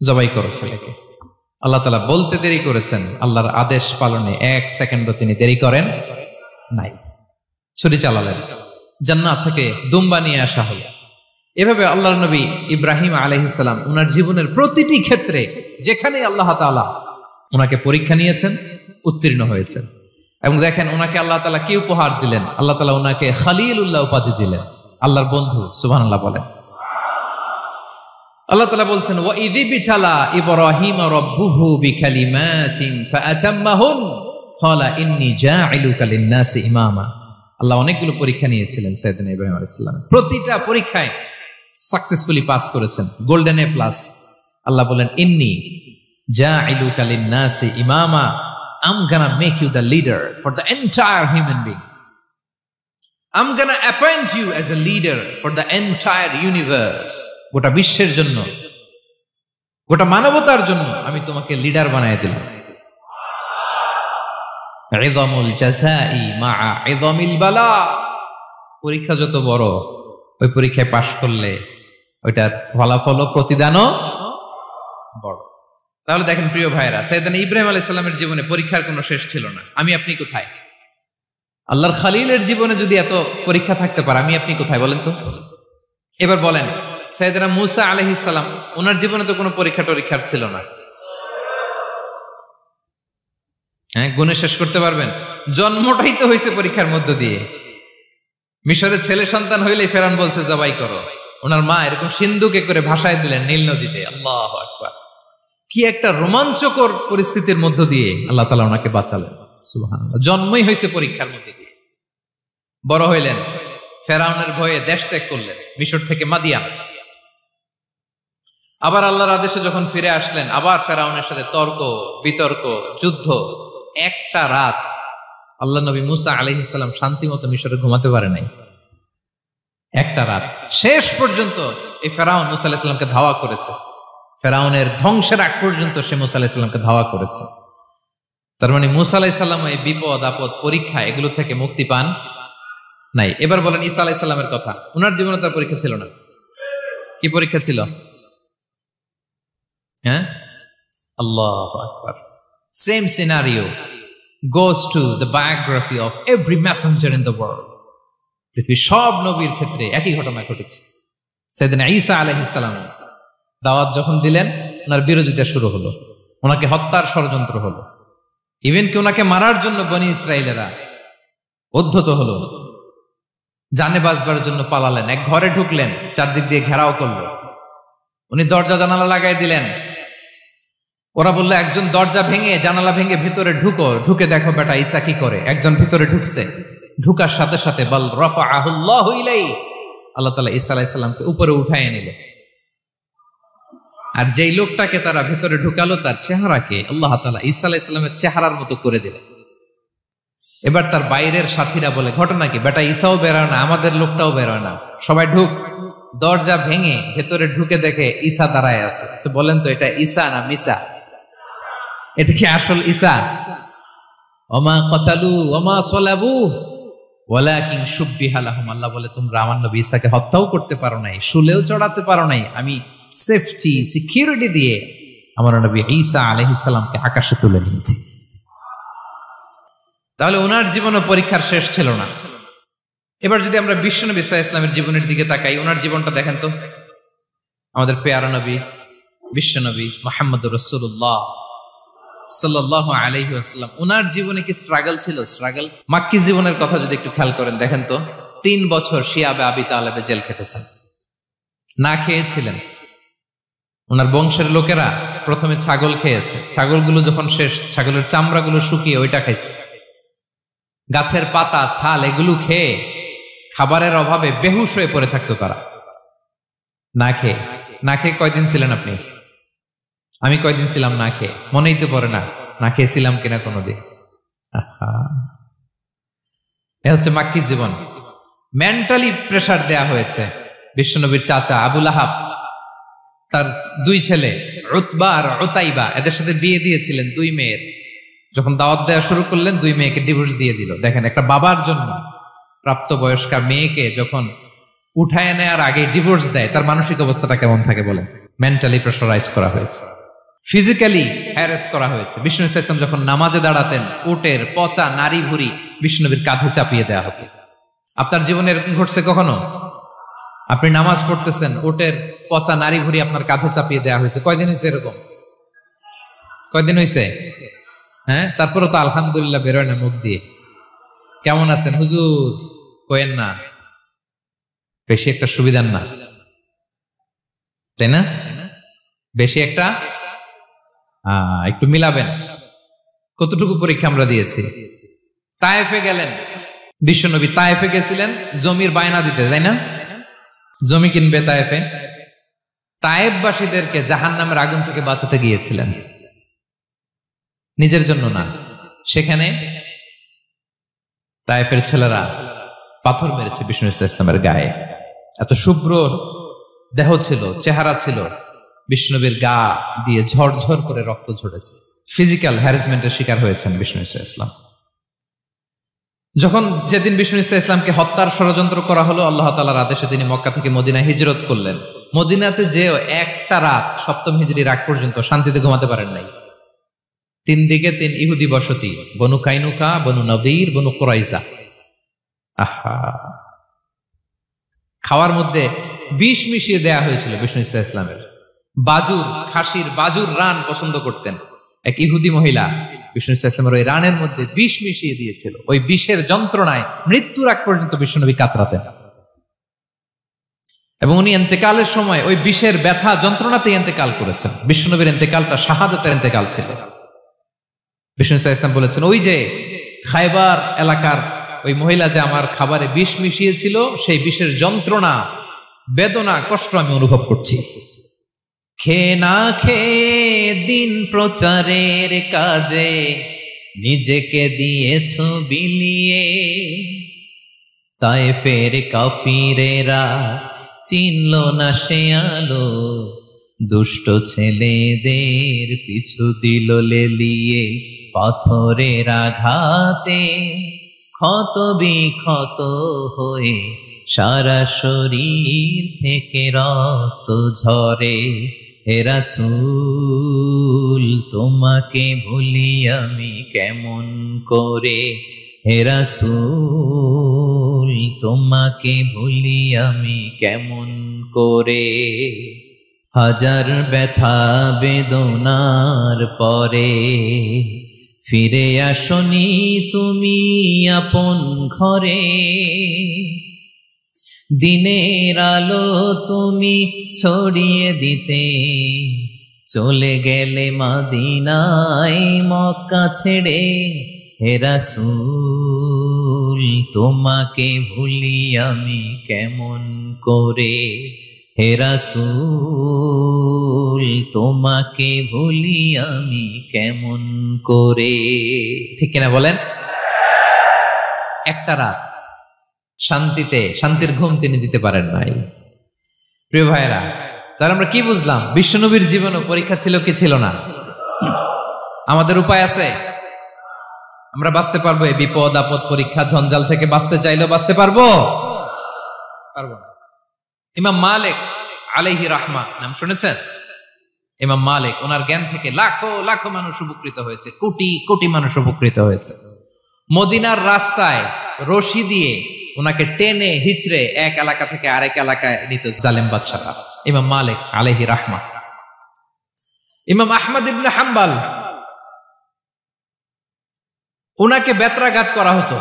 S1: জবাই করো ছেলেকে। আল্লাহ তাআলা বলতে দেরি করেছেন, আল্লাহর আদেশ পালনে ১ সেকেন্ডও তিনি দেরি করেন নাই। ছুরি চালালেন, জান্নাত থেকে দুম্বা নিয়ে আসা হলো। এভাবে আল্লাহর নবী ইব্রাহিম আলাইহিস সালাম ওনার জীবনের প্রতিটি ক্ষেত্রে যেখানে আল্লাহ তাআলা ওনাকে পরীক্ষা নিয়েছেন, উত্তীর্ণ হয়েছেন। এবং দেখেন ওনাকে আল্লাহ তাআলা কি উপহার দিলেন। আল্লাহ তাআলা ওনাকে খলিলুল্লাহ উপাধি দিলেন, আল্লাহর বন্ধু। সুবহানাল্লাহ বলেন। আল্লাহ তাআলা বলছেন, ওয়া ইযি বিতালা ইব্রাহিম রাব্বুহু বিকালিমাতিন ফাআতাম্মাহুন, ক্বালা ইন্নী জাইলুকা লিন-নাসি ইমামা। আল্লাহ অনেকগুলো পরীক্ষা নিয়েছিলেন সাইয়েদনা ইব্রাহিম আলাইহিস সালাম, প্রতিটা পরীক্ষায় সাকসেসফুলি পাস করেছেন, গোল্ডেন এ প্লাস। আল্লাহ বলেন ইন্নী জাইলুকা লিন-নাসি ইমামা, I'm gonna make you the leader for the entire human being. I'm gonna appoint you as a leader for the entire universe. গোটা বিশ্বের জন্য, গোটা মানবতার জন্য আমি তোমাকে লিডার বানায় দিলাম। ইযামুল জাযাই মা'a ইযামিল বালা। পরীক্ষা যত বড়, ওই পরীক্ষায় পাশ করলে ওইটার ফলাফল ও প্রতিদানও বড়। তাহলে দেখেন প্রিয় ভাইরা, সাইয়েদনা ইব্রাহিম আলাইহিস সালামের জীবনে পরীক্ষার কোনো শেষ ছিল না। আমি আপনি কোথায়? আল্লাহর খলিলের জীবনে যদি এত পরীক্ষা থাকতে পারে, আমি আপনি কোথায় বলেন তো? এবার বলেন, সাইয়েদনা মূসা আলাইহিস সালাম, ওনার জীবনে তো কোনো পরীক্ষার ছিল না। হ্যাঁ, গুণে শেষ করতে পারবেন? জন্মটাই তো হয়েছে পরীক্ষার মধ্য দিয়ে। মিশরের ছেলে সন্তান হইলেই ফেরাউন বলছে জবাই করো। ওনার মা এরকম সিন্ধুকে করে ভাসায় দিলেন নীল নদীতে। আল্লাহু আকবার! কি একটা রোমাঞ্চকর পরিস্থিতির মধ্য দিয়ে আল্লাহ তাআলা ওনাকে বাঁচালেন। সুবহানাল্লাহ। জন্মই হয়েছে পরীক্ষার মধ্যে দিয়ে। বড় হইলেন, ফেরাউনের ভয়ে দেশ ত্যাগ করলেন, মিশর থেকে মাদিয়ান। আবার আল্লাহর আদেশে যখন ফিরে আসলেন, আবার ফেরাউনের সাথে তর্ক বিতর্ক, যুদ্ধ। একটা রাত আল্লাহ নবী মূসা আলাইহিস সালাম শান্তি মতো মিশরে ঘুমাতে পারে নাই। একটা রাত। শেষ পর্যন্ত এই ফেরাউন মূসা আলাইহিস সালামকে ধাওয়া করেছে। ফেরাউনের ধ্বংসের আগ পর্যন্ত সে মূসা আলাইহিস সালামকে ধাওয়া করেছে। তার মানে মূসা আলাইহিস সালাম এই বিপদ আপদ পরীক্ষা এগুলো থেকে মুক্তি পান নাই। এবার বলেন ঈসা আলাইহিস সালামের কথা। ওনার জীবনে তার পরীক্ষা ছিল না। কি পরীক্ষা ছিল? হ্যাঁ, আল্লাহু আকবার। Same scenario goes to the biography of every messenger in the world. পৃথিবীর সব নবীর ক্ষেত্রে একই ঘটনা ঘটেছে। সাইয়েদনা ঈসা আলাইহিস সালাম দাওয়াত যখন দিলেন, ওনার বিরোধিতা শুরু হলো, ওনাকে হত্যার ষড়যন্ত্র হলো। ইভেন কি ওনাকে মারার জন্য বনি ইসরাইলেরা উদ্ধত হলো, জানে বাঁচবার জন্য পালালেন। এক ঘরে ঢুকলেন, চারদিক দিয়ে ঘেরাও করলো। উনি দরজা জানালা লাগাই দিলেন। ওরা বললো, একজন দরজা ভেঙে জানালা ভেঙে ভিতরে ঢুকে দেখো বেটা ঈসা কি করে। একজন ভিতরে ঢুকছে, ঢুকার সাথে সাথে বাল রাফাআহুল্লাহু ইলাইহি, আল্লাহ তাআলা ঈসা আলাইহিস সালামকে উপরে উঠায় নিল। আর যেই লোকটাকে তারা ভিতরে ঢুকালো, তার চেহারাকে আল্লাহ তাআলা ঈসা আলাইহিস সালামের চেহারার মতো করে দিলেন। এবার তার বাইরের সাথীরা বলে, ঘটনা কি? বেটা ঈসাও বেরোয় না, আমাদের লোকটাও বেরোয় না, সবাই ঢুক। দরজা ভেঙে ভেতরে ঢুকে দেখে ঈসা দাঁড়ায় আছে। বলেন তো, এটা ঈসা না মিসা? এটা কি আসল ঈসা? ওমা কতালু ওমা সলাবু ওয়ালাকিন শুব্বিহা লাহুম। আল্লাহ বলে, তোমরা আমার নবী ঈসাকে হত্যাও করতে পারো নাই, শুলেও চড়াতে পারো নাই। আমি সেফটি সিকিউরিটি দিয়ে আমার নবী ঈসা আলাইহিস সালামকে আকাশে তুলে নিয়েছি। তাহলে ওনার জীবনে পরীক্ষার শেষ ছিল না। এবার যদি আমরা বিশ্বনবী সাল্লাল্লাহু আলাইহি ওয়াসাল্লামের জীবনের দিকে তাকাই, ওনার জীবনটা দেখেন তো। আমাদের পেয়ারা নবী বিশ্বনবী মুহাম্মদুর রাসূলুল্লাহ সাল্লাল্লাহু আলাইহি ওয়াসাল্লাম, ওনার জীবনে কি স্ট্রাগল ছিল? স্ট্রাগল। মাক্কি জীবনের কথা যদি একটু খেয়াল করেন, দেখেন তো 3 বছর শিয়াবে আবি তালেবে জেল খেটেছেন, না খেয়েছিলেন। ওনার বংশের লোকেরা প্রথমে ছাগল খেয়েছে, ছাগলগুলো যখন শেষ, ছাগলের চামড়াগুলো শুকিয়ে ওইটা খাইছে। গাছের পাতা ছাল এগুলো খেয়ে খাবারের অভাবে বেহুশ হয়ে পড়ে থাকতো তারা। না খেয়ে কয়দিন ছিলেন আপনি? আমি কয়দিন ছিলাম না খেয়ে? মনেই তো পড়ে না, না খেয়েছিলাম কিনা কোনোদিন। এ হচ্ছে মাক্কি জীবন। মেন্টালি প্রেসার দেয়া হয়েছে। বিশ্বনবীর চাচা আবু লাহাব, তার 2 ছেলে উতবা আর উতাইবা, এদের সাথে বিয়ে দিয়েছিলেন 2 মেয়ের। যখন দাওয়াত দেওয়া শুরু করলেন, 2 মেয়েকে ডিভোর্স দিয়ে দিল। দেখেন, একটা বাবার জন্য প্রাপ্তবয়স্কা মেয়েকে যখন উঠায় নেয়ার আগে ডিভোর্স দেয়, তার মানসিক অবস্থাটা কেমন থাকে বলেন? মেন্টালি প্রেসারাইজ করা হয়েছে, ফিজিক্যালি হ্যারাস করা হয়েছে। বিষ্ণু সাল্লাল্লাহু আলাইহি ওয়াসাল্লাম যখন নামাজে দাঁড়াতেন, উটের পচা নারী ভুঁড়ি বিষ্ণুনবীর কাঁধে চাপিয়ে দেওয়া হতো। আপনার জীবনে এরকম ঘটছে কখনো? আপনি নামাজ পড়তেছেন, উটের পচা নারী ভুঁড়ি আপনার কাঁধে চাপিয়ে দেওয়া হয়েছে। কয়দিন হয়েছে এরকম? কয়দিন হয়েছে? হ্যাঁ, তারপরে তো আলহামদুলিল্লাহ বেরোয় না মুখ দিয়ে। কেমন আছেন হুজুর কোয়েন না, বেশি একটা সুবিধার না, তাই না? বেশি একটা একটু মিলাবেন। কতটুকু পরীক্ষা আমরা দিয়েছি। তায়েফে গেলেন বিশ্বনবী, তায়েফে গেছিলেন জমির বায়না দিতে, তাই না? জমি কিনবে তায়েফে। তায়েফবাসীদেরকে জাহান্নামের আগুন থেকে বাঁচাতে গিয়েছিলেন, নিজের জন্য না। সেখানে তায়েফের ছেলেরা পাথর মেরেছে বিষ্ণু ইসলামের গায়ে। এত শুভ্র দেহ ছিল, চেহারা ছিল, বিষ্ণুবীর গা দিয়ে ঝরঝর করে রক্ত ঝরেছে। ফিজিক্যাল হ্যারাসমেন্টের শিকার হয়েছেন বিষ্ণু ইসলাম। যখন যেদিন বিষ্ণু ইসলামকে হত্যার ষড়যন্ত্র করা হলো, আল্লাহ তাআলার আদেশে তিনি মক্কা থেকে মদিনায় হিজরত করলেন। মদিনাতে যে একটা রাত, সপ্তম হিজরির আগ পর্যন্ত শান্তিতে ঘুমাতে পারেন নাই। 3 দিকে 3 ইহুদি বসতি, বনু কাইনুকা, বনু নদীর, বনু কুরাইজা। আহা, খাওয়ার মধ্যে বিষ মিশিয়ে দেয়া হয়েছিল বিষ্ণু ইসলামের। বাজুর, খাসির বাজুর রান পছন্দ করতেন। এক ইহুদি মহিলা বিষ্ণু ইসলামের ওই রানের মধ্যে বিষ মিশিয়ে দিয়েছিল। ওই বিষের যন্ত্রণায় মৃত্যুর আগ পর্যন্ত বিষ্ণুনবী কাতরাতেন, এবং উনি ইন্তেকালের সময় ওই বিষের ব্যথা যন্ত্রণাতে ইন্তেকাল করেছেন। বিষ্ণুনবীর ইন্তেকালটা শাহাদাতের ইন্তেকাল ছিল। বিষ্ণু ইসলাম বলেছেন, ওই যে খায়বার এলাকার ওই মহিলা যে আমার খাবারে বিষ মিশিয়েছিল, সেই বিষের যন্ত্রণা, বেদনা, কষ্ট আমি অনুভব করছি। খেয়ে না খেয়ে দিন প্রচারের কাজে নিজেকে দিয়েছ বিলিয়ে, তায়েফের কাফিরেরা চিনল না সে আলো, দুষ্ট ছেলেদের পিছু দিল লেলিয়ে, পাথরের আঘাতে ক্ষত বিক্ষত হয়ে সারা শরীর থেকে রক্ত ঝরে। হে রাসূল তোমাকে ভুলি আমি কেমন করে, হে রাসূল তোমাকে ভুলি আমি কেমন করে। হাজার ব্যথা বেদনার পরে ফিরে আসনি তুমি আপন ঘরে, দিনের আলো তুমি ছড়িয়ে দিতে চলে গেলে মদিনায় মক্কা ছেড়ে। হে রাসূল তোমাকে ভুলি আমি কেমন করে, হে রাসূল তোমাকে ভুলি আমি কেমন করে। ঠিক কিনা বলেন? একটা রাত শান্তিতে, শান্তির ঘুম তিনি দিতে পারেন নাই। প্রিয় ভাইরা, তাহলে আমরা কি বুঝলাম? বিশ্বনবীর জীবনও পরীক্ষা ছিল কি ছিল না? আমাদের উপায় আছে? আমরা বাঁচতে পারবো এই বিপদ আপদ পরীক্ষা ঝঞ্ঝাল থেকে? বাঁচতে চাইলেও বাঁচতে পারবো? পারবো না। ইমাম মালিক আলাইহি রাহমা নাম শুনেছেন? ইমাম মালিক, ওনার জ্ঞান থেকে লাখো লাখো মানুষ উপকৃত হয়েছে, কোটি কোটি মানুষ উপকৃত হয়েছে। মদিনার রাস্তায় রশি দিয়ে ওনাকে টেনে হিচড়ে এক এলাকা থেকে আরেক এলাকায় নিত জালেম বাদশারা। ইমাম মালিক আলাইহি রাহমা। ইমাম আহমদ ইবনে হাম্বল, ওনাকে বেত্রাঘাত করা হতো,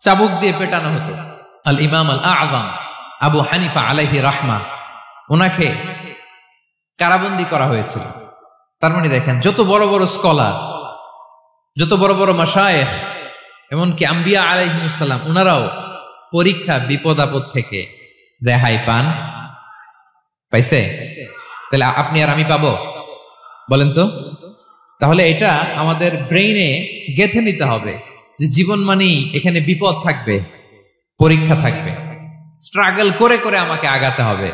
S1: চাবুক দিয়ে পেটানো হতো। আল ইমাম আল আযম আবু হানিফা আলাইহি রাহমা, ওনাকে কারাবন্দী করা হয়েছিল। তার মানে দেখেন, যত বড় বড় স্কলার, যত বড় বড় মাশায়েখ, এমনকি আম্বিয়া আলাইহিমুস সালাম, ওনারাও পরীক্ষা বিপদ আপদ থেকে রেহাই পান। পাইছে? তাহলে আপনি আর আমি পাবো? বলেন তো। তাহলে এটা আমাদের ব্রেইনে গেঁথে নিতে হবে যে জীবন মানেই এখানে বিপদ থাকবে, পরীক্ষা থাকবে, স্ট্রাগল করে করে আমাকে আগাতে হবে।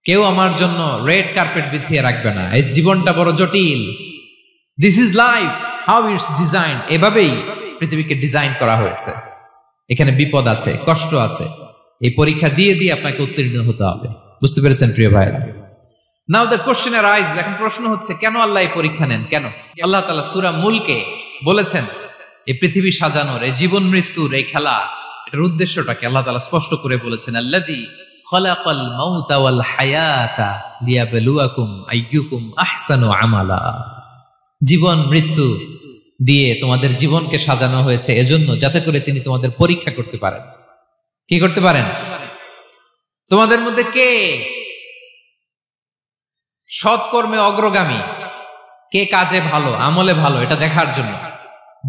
S1: কেউ আমার জন্য রেড কার্পেট বিছিয়ে রাখবে না। এই জীবনটা বড় জটিল। This is life, how it's design. এভাবেই পৃথিবীকে ডিজাইন করা হয়েছে। এখানে বিপদ আছে, কষ্ট আছে। এই পরীক্ষা দিয়ে দিয়ে আপনাকে উত্তীর্ণ হতে হবে। বুঝতে পেরেছেন প্রিয় ভাইরা? নাও দ্য কোশ্চেন আরাইজ, এখন প্রশ্ন হচ্ছে, কেন আল্লাহ এই পরীক্ষা নেন? কেন? আল্লাহ তাআলা সূরা মুলকে বলেছেন, এই পৃথিবী সাজানোর, এই জীবন মৃত্যুর এই খেলা, এটার উদ্দেশ্যটাকে আল্লাহ তাআলা স্পষ্ট করে বলেছেন। আল্লাযী খালাকাল মাউতা ওয়াল হায়াতা লিয়াবলুয়াকুম আইয়ুকুম আহসানু আমালা। জীবন মৃত্যু দিয়ে তোমাদের জীবনকে সাজানো হয়েছে এজন্য, যাতে করে তিনি তোমাদের পরীক্ষা করতে পারেন। কি করতে পারেন? তোমাদের মধ্যে কে সৎকর্মে অগ্রগামী, কে কাজে ভালো, আমলে ভালো, এটা দেখার জন্য।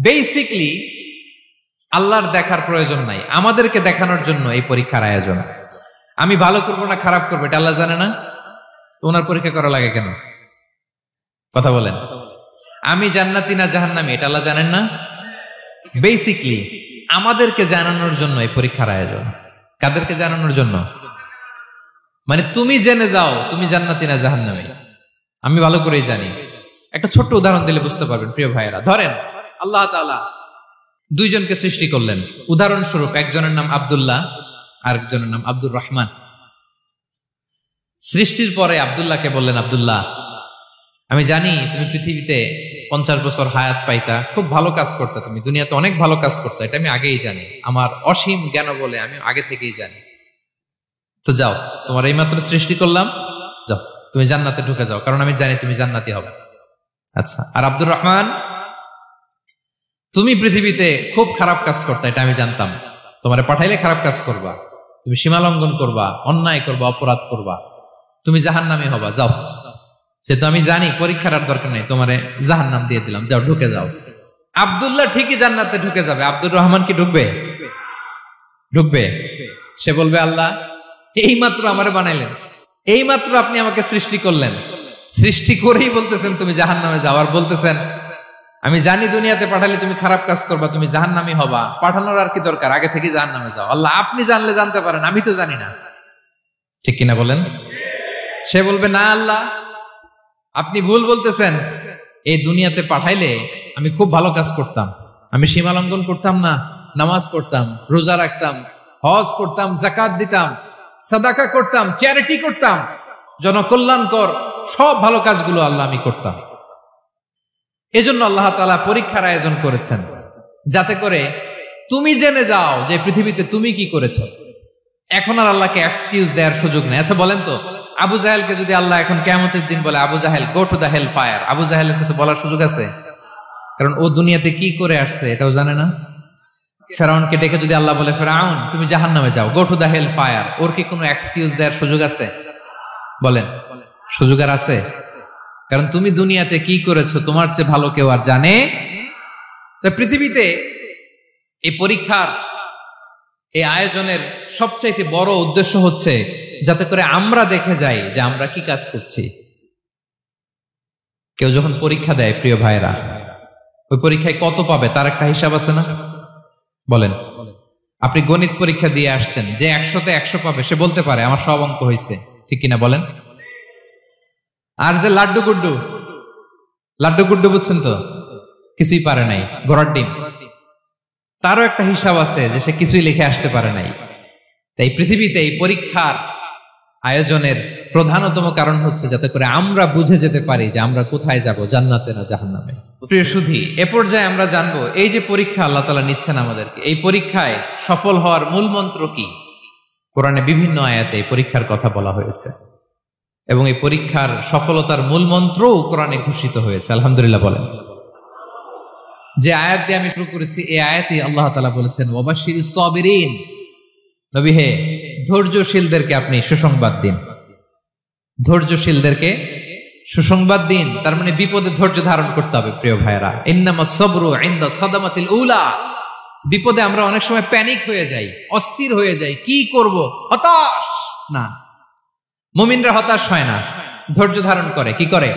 S1: বেসিকলি আল্লাহর দেখার প্রয়োজন নাই, আমাদেরকে দেখানোর জন্য এই পরীক্ষার আয়োজন। আমি ভালো করবো না খারাপ করবো এটা আল্লাহ জানে না, তো ওনার পরীক্ষা করা লাগে কেন? কথা বলেন। আমি জান্নাতি না জাহান্নামী এটা আল্লাহ জানেন না? বেসিকলি আমাদেরকে জানানোর জন্য এই পরীক্ষার আয়োজন। কাদেরকে জানানোর জন্য? মানে তুমি জেনে যাও তুমি জান্নাতি না জাহান্নামী, আমি ভালো করেই জানি। একটা ছোট্ট উদাহরণ দিলে বুঝতে পারবেন প্রিয় ভাইয়েরা। ধরেন আল্লাহ তাআলা দুইজনকে সৃষ্টি করলেন। উদাহরণস্বরূপ একজনের নাম আব্দুল্লাহ আর একজনের নাম আব্দুর রহমান। সৃষ্টির পরে আব্দুল্লাহকে বললেন, আব্দুল্লাহ আমি জানি তুমি পৃথিবীতে 50 বছর হায়াত পাইতা, খুব ভালো কাজ করতে, তুমি দুনিয়াতে অনেক ভালো কাজ করতে, এটা আমি আগেই জানি, আমার অসীম জ্ঞান বলে আমি আগে থেকেই জানি। তো যাও, তোমার এইমাত্র সৃষ্টি করলাম, যাও তুমি জান্নাতে ঢুকে যাও, কারণ আমি জানি তুমি জান্নাতি হবে। আচ্ছা, আর আব্দুর রহমান তুমি পৃথিবীতে খুব খারাপ কাজ করতে, এটা আমি জানতাম, তোমারে পাঠাইলে খারাপ কাজ করবা, তুমি সীমা লঙ্ঘন করবা, অন্যায় করবা, অপরাধ করবা, তুমি জাহান্নামী হবা, যাও। যেহেতু আমি জানি পরীক্ষার আর দরকার নেই, তোমারে জাহান্নাম দিয়ে দিলাম, যাও ঢুকে যাও। আব্দুল্লাহ ঠিকই জান্নাতে ঢুকে যাবে, আব্দুর রহমান কি ঢুকবে? ঢুকবে। সে বলবে, আল্লাহ এইমাত্র আমারে বানাইলেন, এইমাত্র আপনি আমাকে সৃষ্টি করলেন, সৃষ্টি করেই বলতেছেন তুমি জাহান্নামে যাও, আর বলতেছেন আমি জানি দুনিয়াতে পাঠালে তুমি খারাপ কাজ করবা, তুমি জাহান্নামী হবা, পাঠানোর আর কি দরকার, আগে থেকে জাহান্নামে যাও। আল্লাহ আপনি জানলে জানতে পারেন, আমি তো জানি না। ঠিক কিনা বলেন? সে বলবে, না আল্লাহ আপনি ভুল বলতেছেন, এই দুনিয়াতে পাঠাইলে আমি খুব ভালো কাজ করতাম, আমি সীমা লঙ্ঘন করতাম না, নামাজ পড়তাম, রোজা রাখতাম, হজ করতাম, যাকাত দিতাম, সাদাকা করতাম, চ্যারিটি করতাম, জনকল্যাণকর সব ভালো কাজগুলো আল্লাহ আমি করতাম। এজন্য আল্লাহ তাআলা পরীক্ষার আয়োজন করেছেন, যাতে করে তুমি জেনে যাও যে পৃথিবীতে তুমি কি করেছো। এখন আর আল্লাহকে এক্সকিউজ দেওয়ার সুযোগ নেই। আচ্ছা বলেন তো, আবু জাহেলকে যদি আল্লাহ এখন কিয়ামতের দিন বলে, Abu Jahl go to the hell fire, আবু জাহেলের কিছু বলার সুযোগ আছে? কারণ ও দুনিয়াতে কি করে আসছে এটাও জানে না। ফেরাউনকে ডেকে যদি আল্লাহ বলে, ফেরাউন তুমি জাহান্নামে যাও, go to the hell fire, ওর কি কোনো এক্সকিউজ দেওয়ার সুযোগ আছে? বলেন, সুযোগ আর আছে? কারণ তুমি দুনিয়াতে কি করেছো তোমার চেয়ে ভালো কেউ আর জানে। পৃথিবীতে এই পরীক্ষার এই আয়োজনের সবচাইতে বড় উদ্দেশ্য হচ্ছে যাতে করে আমরা দেখে যাই যে আমরা কি কাজ করছি। কেউ যখন পরীক্ষা দেয় প্রিয় ভাইরা, ওই পরীক্ষায় কত পাবে তার একটা হিসাব আছে না? বলেন, আপনি গণিত পরীক্ষা দিয়ে আসছেন, যে 100-তে 100 পাবে সে বলতে পারে আমার সব অঙ্ক হয়েছে, ঠিক কিনা বলেন? আর যে লাড্ডু গুড্ডু বুঝছেন তো, কিছুই পারে নাই, ঘোড়ার ডিম, তারও একটা হিসাব আছে যে সে কিছুই লিখে আসতে পারে নাই। তাই পৃথিবীতে এই পরীক্ষার আয়োজনের প্রধানতম কারণ হচ্ছে যাতে করে আমরা বুঝে যেতে পারি যে আমরা কোথায় যাব, জান্নাতে না জাহান্নামে। প্রিয় সুধী, এ পর্যায়ে আমরা জানবো এই যে পরীক্ষা আল্লাহ তাআলা নিচ্ছেন আমাদেরকে, এই পরীক্ষায় সফল হওয়ার মূল মন্ত্র কি? কোরআনে বিভিন্ন আয়াতে এই পরীক্ষার কথা বলা হয়েছে এবং এই পরীক্ষার সফলতার মূল মন্ত্রও কোরআনে ঘোষিত হয়েছে। আলহামদুলিল্লাহ বলেন। যে আয়াত দিয়ে আমি শুরু করেছি এই আয়াতে আল্লাহ তাআলা বলেছেন, ওয়াবাশশিরিস সাবিরিন, নবী হে ধৈর্যশীলদেরকে আপনি সুসংবাদ দিন, ধৈর্যশীলদেরকে সুসংবাদ দিন। তার মানে বিপদে ধৈর্য ধারণ করতে হবে প্রিয় ভাইরা। ইন্নামাস সাবরু ইনদা সাদামাতিল উলা, বিপদে আমরা অনেক সময় প্যানিক হয়ে যাই, অস্থির হয়ে যাই, কি করব, হতাশ না। মুমিনরা হতাশ হয় না, ধৈর্য ধারণ করে। কি করে?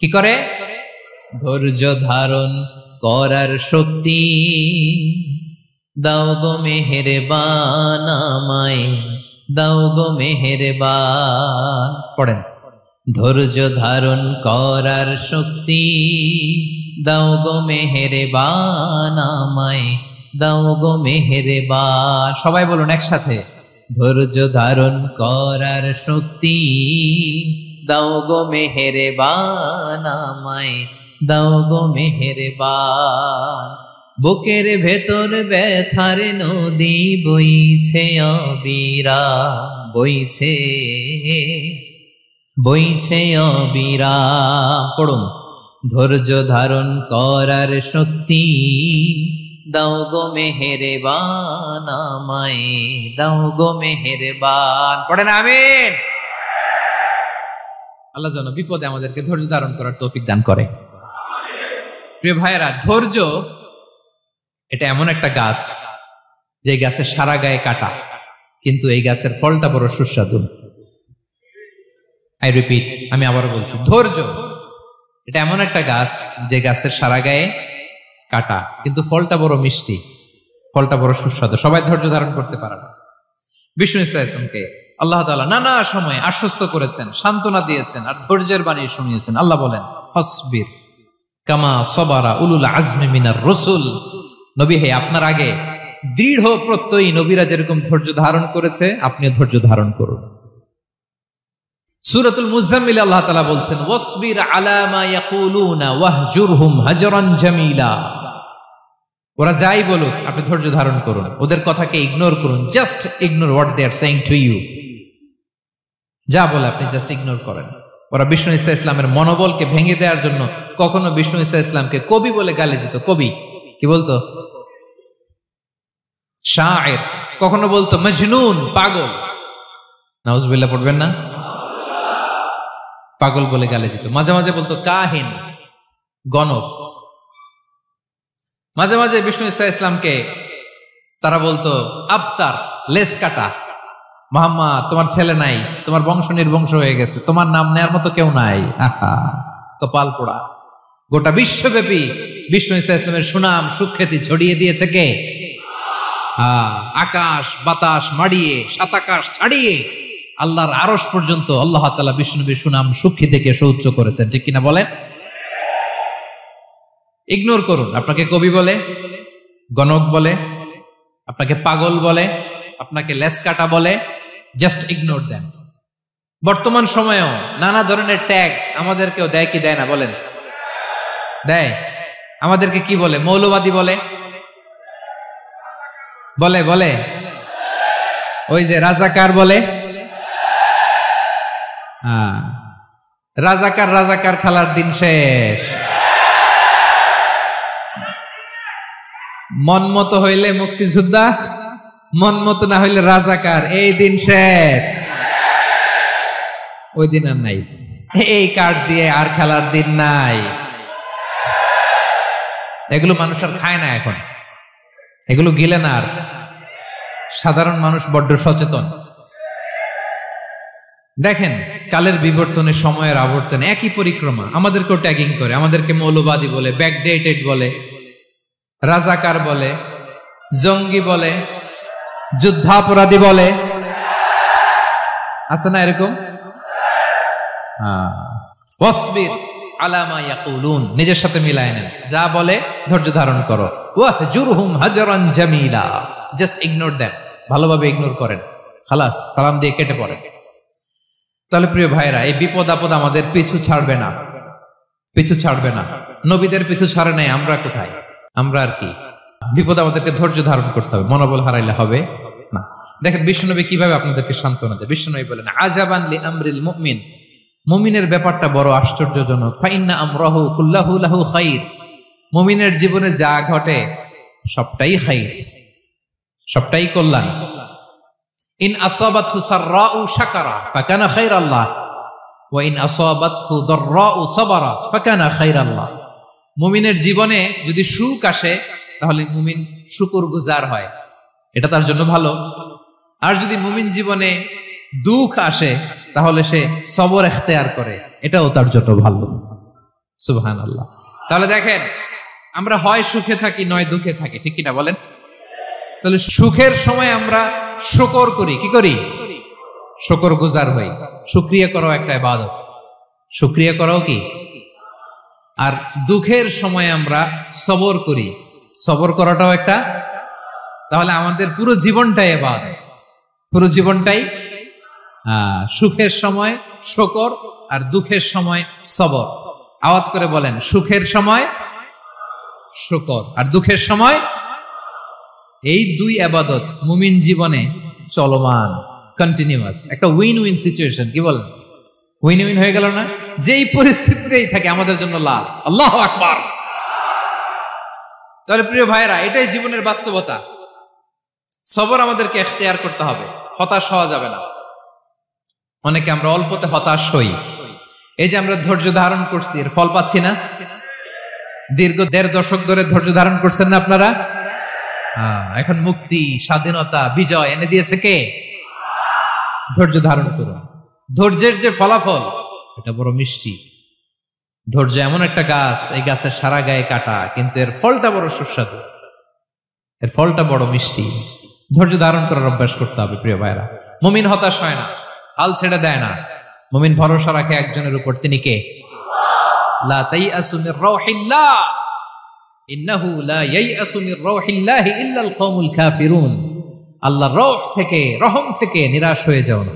S1: কি করে? ধৈর্য ধারণ করার শক্তি দাও গো মেহেরবান আমায়, দাও গো মেহেরবান। পড়েন, ধৈর্য ধারণ করার শক্তি দাও গো মেহেরবান আমায়, দাও গো মেহেরবান। সবাই বলুন একসাথে, ধৈর্য ধারণ করার শক্তি দাও গো মেহেরবান আমায়, দাও গো মেহেরবান। বুকের ভেতর ব্যথার নদী বইছে অবিরাম, বইছে বইছে অবিরাম। পড়ুন, ধৈর্য ধারণ করার শক্তি দাও গো মেহেরবান আমায়, দাও গো মেহেরবান। পড়েন আমিন। আল্লাহ যেন বিপদে আমাদেরকে ধৈর্য ধারণ করার তৌফিক দান করে। প্রিয় ভাইয়েরা, ধৈর্য এটা এমন একটা গাছ যে গাছের সারা গায়ে কাটা, কিন্তু এই গাছের ফলটা বড় সুস্বাদু। আই রিপিট, আমি আবার বলছি, ধৈর্য এটা এমন একটা গাছ যে গাছের সারা গায়ে কাটা, কিন্তু ফলটা বড় মিষ্টি, ফলটা বড় সুস্বাদু। সবাই ধৈর্য ধারণ করতে পারে না। বিষ্ণু ইসলামকে আল্লাহ তাআলা নানা সময় আশ্বস্ত করেছেন, সান্ত্বনা দিয়েছেন, আর ধৈর্যের বাণী শুনিয়েছেন। আল্লাহ বলেন, ফাসবির কামা সবারা উলুল আজমি মিনার রাসূল। নবী হে, আপনার আগে দৃঢ় প্রত্যয়ী নবীরা যেরকম ধৈর্য ধারণ করেছে, আপনিও ধৈর্য ধারণ করুন। সূরাতুল মুজাম্মিল আল্লাহ তাআলা বলছেন, ওয়াসবির আলা মা ইয়াকুলুনা ওয়াহজুরহুম হাজরান জামিলা। ওরা যাই বলুক, আপনি ধৈর্য ধারণ করুন, ওদের কথাকে ইগনোর করুন। Just ignore what they are saying to you. যা বলে আপনি জাস্ট ইগনোর করেন। ওরা বিষ্ণু ঈসা ইসলামের মনোবলকে ভেঙে দেওয়ার জন্য কখনো বিষ্ণু ঈসা ইসলামকে কবি বলে গালি দিত। কবি কি বলতো? শায়ের। কখনো বলতো মজনুন, পাগল। নাউজুবিল্লাহ পড়বেন না? পাগল বলে গালি দিত। মাঝে মাঝে বলতো কাহিন, গণক। মাঝে মাঝে বিষ্ণু ঈসা ইসলামকে তারা বলতো আবতার, লেস কাটা। মুহাম্মদ, তোমার ছেলে নাই, তোমার বংশ নির্বংশ হয়ে গেছে, তোমার নাম নেয়ার মতো কেউ নাই। আহা, কপাল পোড়া। গোটা বিশ্বব্যাপী বিষ্ণু ঈসা ইসলামের সুনাম সুখ্যাতি ছড়িয়ে দিয়েছে কে? আকাশ বাতাস মাড়িয়ে, সাত আকাশ ছাড়িয়ে আল্লাহর আরশ পর্যন্ত আল্লাহ তাআলা বিষ্ণুনবীর সুনাম সুখ্যাতিকে সৌচ্চ করেছেন। ঠিক কিনা বলেন? ইগনোর করুন। আপনাকে কবি বলে, গণক বলে, আপনাকে পাগল বলে, আপনাকে লেসকাটা বলে, জাস্ট ইগনোর দেন। বর্তমান সময়েও নানা ধরনের ট্যাগ আমাদেরকেও দেয় কি দেয় না বলেন? দেয়। আমাদেরকে কি বলে? মৌলবাদী বলে, বলে বলে ওই যে রাজাকার বলে। রাজাকার রাজাকার খেলার দিন শেষ। মন মতো হইলে মুক্তিযোদ্ধা, মন মতো না হইলে রাজাকার, এই দিন শেষ। ওই দিন আর নাই। এই কার্ড দিয়ে আর খেলার দিন নাই। এগুলো মানুষ আর খায় না এখন, এগুলো গিলে না আর। সাধারণ মানুষ বড্ড সচেতন। দেখেন, কালের বিবর্তনে, সময়ের আবর্তনে একই পরিক্রমা আমাদেরকেও ট্যাগিং করে। আমাদেরকে মৌলবাদী বলে, ব্যাকডেটেড বলে, রাজাকার বলে, জঙ্গি বলে, যুদ্ধাপরাধী বলে। আছে না এরকম? ওয়াসবির আলা মা ইয়াকুলুন, নিজের সাথে মিলায় নেন। যা বলে ধৈর্য ধারণ করো। ওয়াহজুরহুম হাজরান জামিলা, জাস্ট ইগনোর দেন, ভালোভাবে ইগনোর করেন, খালাস, সালাম দিয়ে কেটে পড়েন। তাহলে প্রিয় ভাইরা, এই বিপদ আপদ আমাদের পিছু ছাড়বে না, পিছু ছাড়বে না। নবীদের পিছু ছাড়ে নাই, আমরা কোথায়? আমরা আর কি? বিপদ আমাদেরকে ধৈর্য ধারণ করতে হবে, মনোবল হারাইলে হবে না। দেখেন বিশ্বনবী কিভাবে আপনাদেরকে সান্ত্বনা দেয়। বিশ্বনবী বলেন, আজাবান লি আমরিল মুমিন, মুমিনের ব্যাপারটা বড় আশ্চর্যজনক। ফাইন্না আমরাহু কুল্লাহু লাহু খাইর, মুমিনের জীবনে যা ঘটে সবটাই খাইর, সবটাই কল্যাণ। ইন আসাবাতহু সাররাউ শাকারা ফাকানা খাইরাল্লাহ ওয়া ইন আসাবাতহু দাররাউ সাবারা ফাকানা খাইরাল্লাহ। মুমিনের জীবনে যদি সুখ আসে তাহলে মুমিন শুকরগুজার হয়, এটা তার জন্য ভালো। আর যদি মুমিন জীবনে দুঃখ আসে তাহলে সে সবর ইখতিয়ার করে, এটাও তার জন্য ভালো। সুবহানাল্লাহ। তাহলে দেখেন, আমরা হয় সুখে থাকি নয় দুঃখে থাকি, ঠিক কিনা বলেন? তাহলে সুখের সময় আমরা শুকর করি, কি করি? শুকরগুজার হই। শুকরিয়া করাও একটা ইবাদত, শুকরিয়া করাও কি? আর দুঃখের সময় আমরা সবর করি, সবর করাটাও একটা। তাহলে আমাদের পুরো জীবনটাই ইবাদত, পুরো জীবনটাই। সুখের সময় শুকর আর দুঃখের সময় সবর। আওয়াজ করে বলেন, সুখের সময় শুকর আর দুঃখের সময়। এই দুই ইবাদত মুমিন জীবনে চলমান, কন্টিনিউয়াস, একটা উইন উইন সিচুয়েশন। কি বলেন? উইন উইন হয়ে গেল না? যেই পরিস্থিতিতেই থাকে আমাদের জন্য লাভ। আল্লাহু আকবার। তাহলে প্রিয় ভাইরা, এটাই জীবনের বাস্তবতা। সবর আমাদেরকে ইখতিয়ার করতে হবে, হতাশ হওয়া যাবে না। অনেকে আমরা অল্পতে হতাশ হই। এই যে আমরা ধৈর্য ধারণ করছি, এর ফল পাচ্ছি না, দীর্ঘ 1.5 দশক ধরে ধৈর্য ধারণ করছেন না আপনারা? এখন মুক্তি, স্বাধীনতা, বিজয় এনে দিয়েছে কে? ধৈর্য ধারণ করুন। ধৈর্যের যে ফলাফল, এটা বড় মিষ্টি। ধৈর্য এমন একটা গাছ, এই গাছের সারা গায়ে কাটা, কিন্তু এর ফলটা বড় সুস্বাদু, এর ফলটা বড় মিষ্টি। ধৈর্য ধারণ করার অভ্যাস করতে হবে প্রিয় ভাইরা। মুমিন হতাশ হয় না, হাল ছেড়ে দেয় না। মুমিন ভরসা রাখে একজনের উপর, তিনি কে? লা তাইআসু মির রাউহিল্লাহ ইন্নাহু লা ইয়াইআসু মির রাউহিল্লাহি ইল্লাল কওমুল কাফিরুন। আল্লাহর রহ থেকে, রহম থেকে নিরাশ হয়ে যাও না।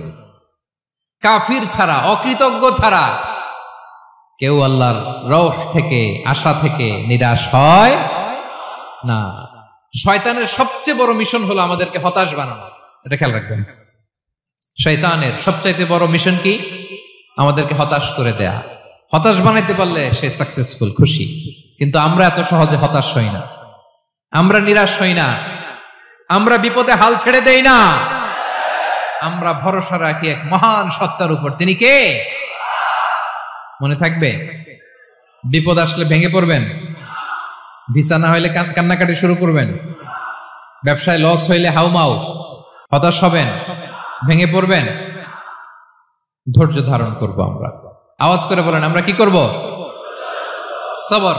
S1: কাফির ছাড়া, অকৃতজ্ঞ ছাড়া কেউ আল্লাহর রহ থেকে, আশা থেকে নিরাশ হয় না। শয়তানের সবচেয়ে বড় মিশন হলো আমাদেরকে হতাশ বানানো, এটা খেয়াল রাখবেন। শয়তানের সবচাইতে বড় মিশন কি? আমাদেরকে হতাশ করে দেয়া। হতাশ বানাইতে পারলে সে সাকসেসফুল, খুশি। কিন্তু আমরা এত সহজে হতাশ হই না, আমরা নিরাশ হই না, আমরা বিপদে হাল ছেড়ে দেই না। আমরা ভরসা রাখি এক মহান সত্তার উপর, তিনি কে? মনে থাকবে? বিপদ আসলে ভেঙে পড়বেন, ভিসা না হইলে কান্নাকাটি শুরু করবেন, ব্যবসায় লস হইলে হাউমাউ, হতাশ হবেন, ভেঙে পড়বেন। ধৈর্য ধারণ করব আমরা। আওয়াজ করে বলেন, আমরা কি করব? সবর।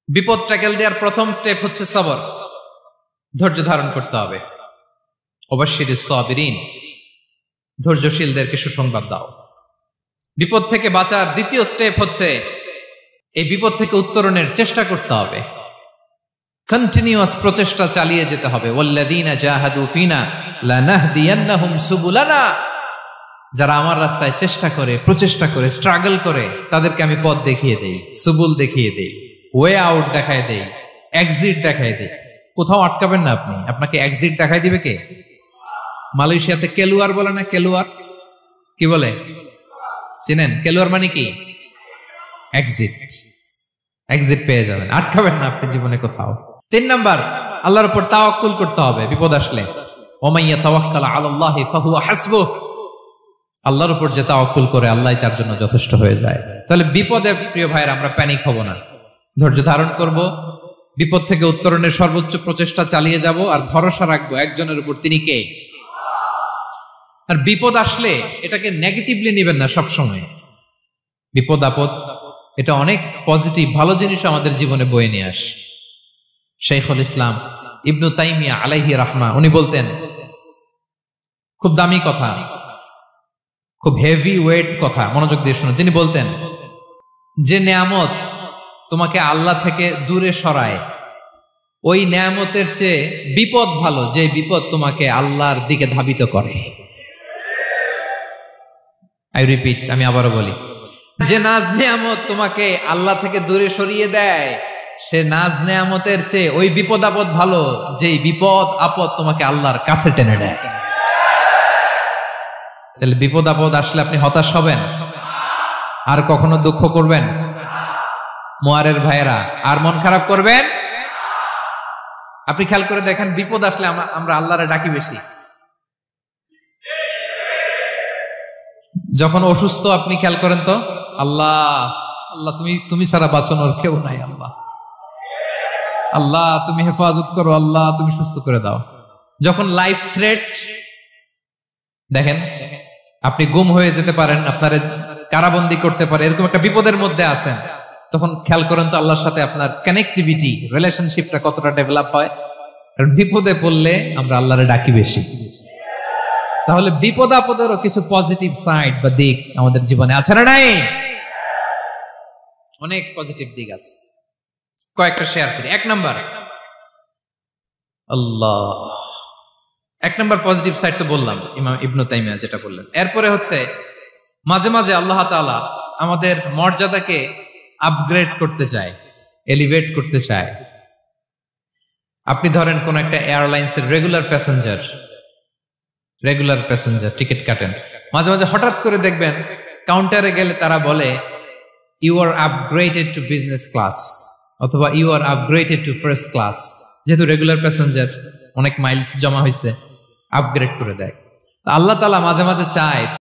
S1: বিপদ ট্যাকেল দেওয়ার প্রথম স্টেপ হচ্ছে সবর। ধৈর্য ধারণ করতে হবে। অবশ্যই সাবিরিন, ধৈর্যশীলদেরকে সুসংবাদ দাও। বিপদ থেকে বাঁচার দ্বিতীয় স্টেপ হচ্ছে এই বিপদ থেকে উত্তরণের চেষ্টা করতে হবে। কন্টিনিউয়াস প্রচেষ্টা চালিয়ে যেতে হবে। ওয়াল্লাযীনা জাহাদু ফিনা লানাহদিয়ান্নাহুম সুবুলানা। যারা আমার রাস্তায় চেষ্টা করে, প্রচেষ্টা করে, স্ট্রাগল করে, তাদেরকে আমি পথ দেখিয়ে দেই, সুবুল দেখিয়ে দেই, ওয়ে আউট দেখায় দেই, এক্সিট দেখায় দেই। কোথাও আটকাবেন না আপনি, আপনাকে এক্সিট দেখাই দিবে কে? মালয়েশিয়াতে কেলুয়ার বলে না? কেলুয়ার কি বলে চিনেন? কেলুয়ার মানে কি? এক্সিট। এক্সিট পেয়ে যাবেন, আটকাবেন না আপনি জীবনে কোথাও। 3 নাম্বার, আল্লাহর উপর তাওয়াক্কুল করতে হবে বিপদ আসলে। ওমাইয়া তাওয়াক্কাল আলাল্লাহি ফাহুয়া হাসবুহ। আল্লাহর উপর যে তাওয়াক্কুল করে, আল্লাহই তার জন্য যথেষ্ট হয়ে যায়। তাহলে বিপদে প্রিয় ভাইরা আমরা প্যানিক হব না, ধৈর্য ধারণ করব, বিপদ থেকে উত্তরণের সর্বোচ্চ প্রচেষ্টা চালিয়ে যাব, আর ভরসা রাখবো একজনের উপর, তিনি কে? আর বিপদ আসলে এটাকে নেগেটিভলি নেবেন না সবসময়। বিপদ আপদ এটা অনেক পজিটিভ, ভালো জিনিস আমাদের জীবনে বয়ে নিয়ে আসে। শাইখুল ইসলাম ইবনু তাইমিয়া আলাইহি রাহমা, উনি বলতেন, খুব দামি কথা, খুব হেভি ওয়েট কথা, মনোযোগ দিয়ে শুনুন। তিনি বলতেন, যে নেয়ামত তোমাকে আল্লাহ থেকে দূরে সরায়, ওই নেয়ামতের চেয়ে বিপদ ভালো, যে বিপদ তোমাকে আল্লাহর দিকে ধাবিত করে। আই রিপিট, আমি আবারও বলি, যে নাজ নেয়ামত তোমাকে আল্লাহ থেকে দূরে সরিয়ে দেয়, সে নাজ নেয়ামতের চেয়ে ওই বিপদ আপদ ভালো, যেই বিপদ আপদ তোমাকে আল্লাহর কাছে টেনে নেয়। তাহলে বিপদ আপদ আসলে আপনি হতাশ হবেন? আর কখনো দুঃখ করবেন? মোয়ারের ভাইয়েরা, আর মন খারাপ করবেন? আপনি খেয়াল করে দেখেন, বিপদ আসলে আমরা আল্লাহরে ডাকি বেশি। যখন অসুস্থ আপনি খেয়াল করেন তো, আল্লাহ আল্লাহ তুমি ছাড়া বাঁচানোর কেউ নাই, আল্লাহ আল্লাহ তুমি হেফাজত করো, আল্লাহ তুমি সুস্থ করে দাও। যখন লাইফ থ্রেট, দেখেন আপনি গুম হয়ে যেতে পারেন, আপনার কারাবন্দী করতে পারে, এরকম একটা বিপদের মধ্যে আছেন, তখন খেয়াল করেন তো আল্লাহর সাথে আপনার কানেক্টিভিটি, রিলেশনশিপটা কতটা ডেভেলপ হয়। কারণ বিপদে পড়লে আমরা আল্লাহরে ডাকি বেশি। তাহলে বিপদ আপদেরও কিছু পজিটিভ সাইড বা দিক আমাদের জীবনে আছে না নাই? অনেক পজিটিভ দিক আছে, কয়েকটা শেয়ার করি। 1 নাম্বার, আল্লাহ, 1 নাম্বার পজিটিভ সাইড তো বললাম, ইমাম ইবনু তাইমিয়া যেটা বললেন। এরপরে হচ্ছে মাঝে মাঝে আল্লাহ তাআলা আমাদের মর্যাদাকে আপগ্রেড করতে চায়, এলিভেট করতে চায়। আপনি ধরেন কোন একটা এয়ারলাইন্সের রেগুলার প্যাসেঞ্জার টিকিট কাটেন, মাঝে মাঝে হঠাৎ করে দেখবেন কাউন্টারে গেলে তারা বলে, you are upgraded to business class, অথবা you are upgraded to first class. যেহেতু রেগুলার প্যাসেঞ্জার, অনেক মাইলস জমা হয়েছে, আপগ্রেড করে দেয়। আল্লাহ তাআলা মাঝে মাঝে চায়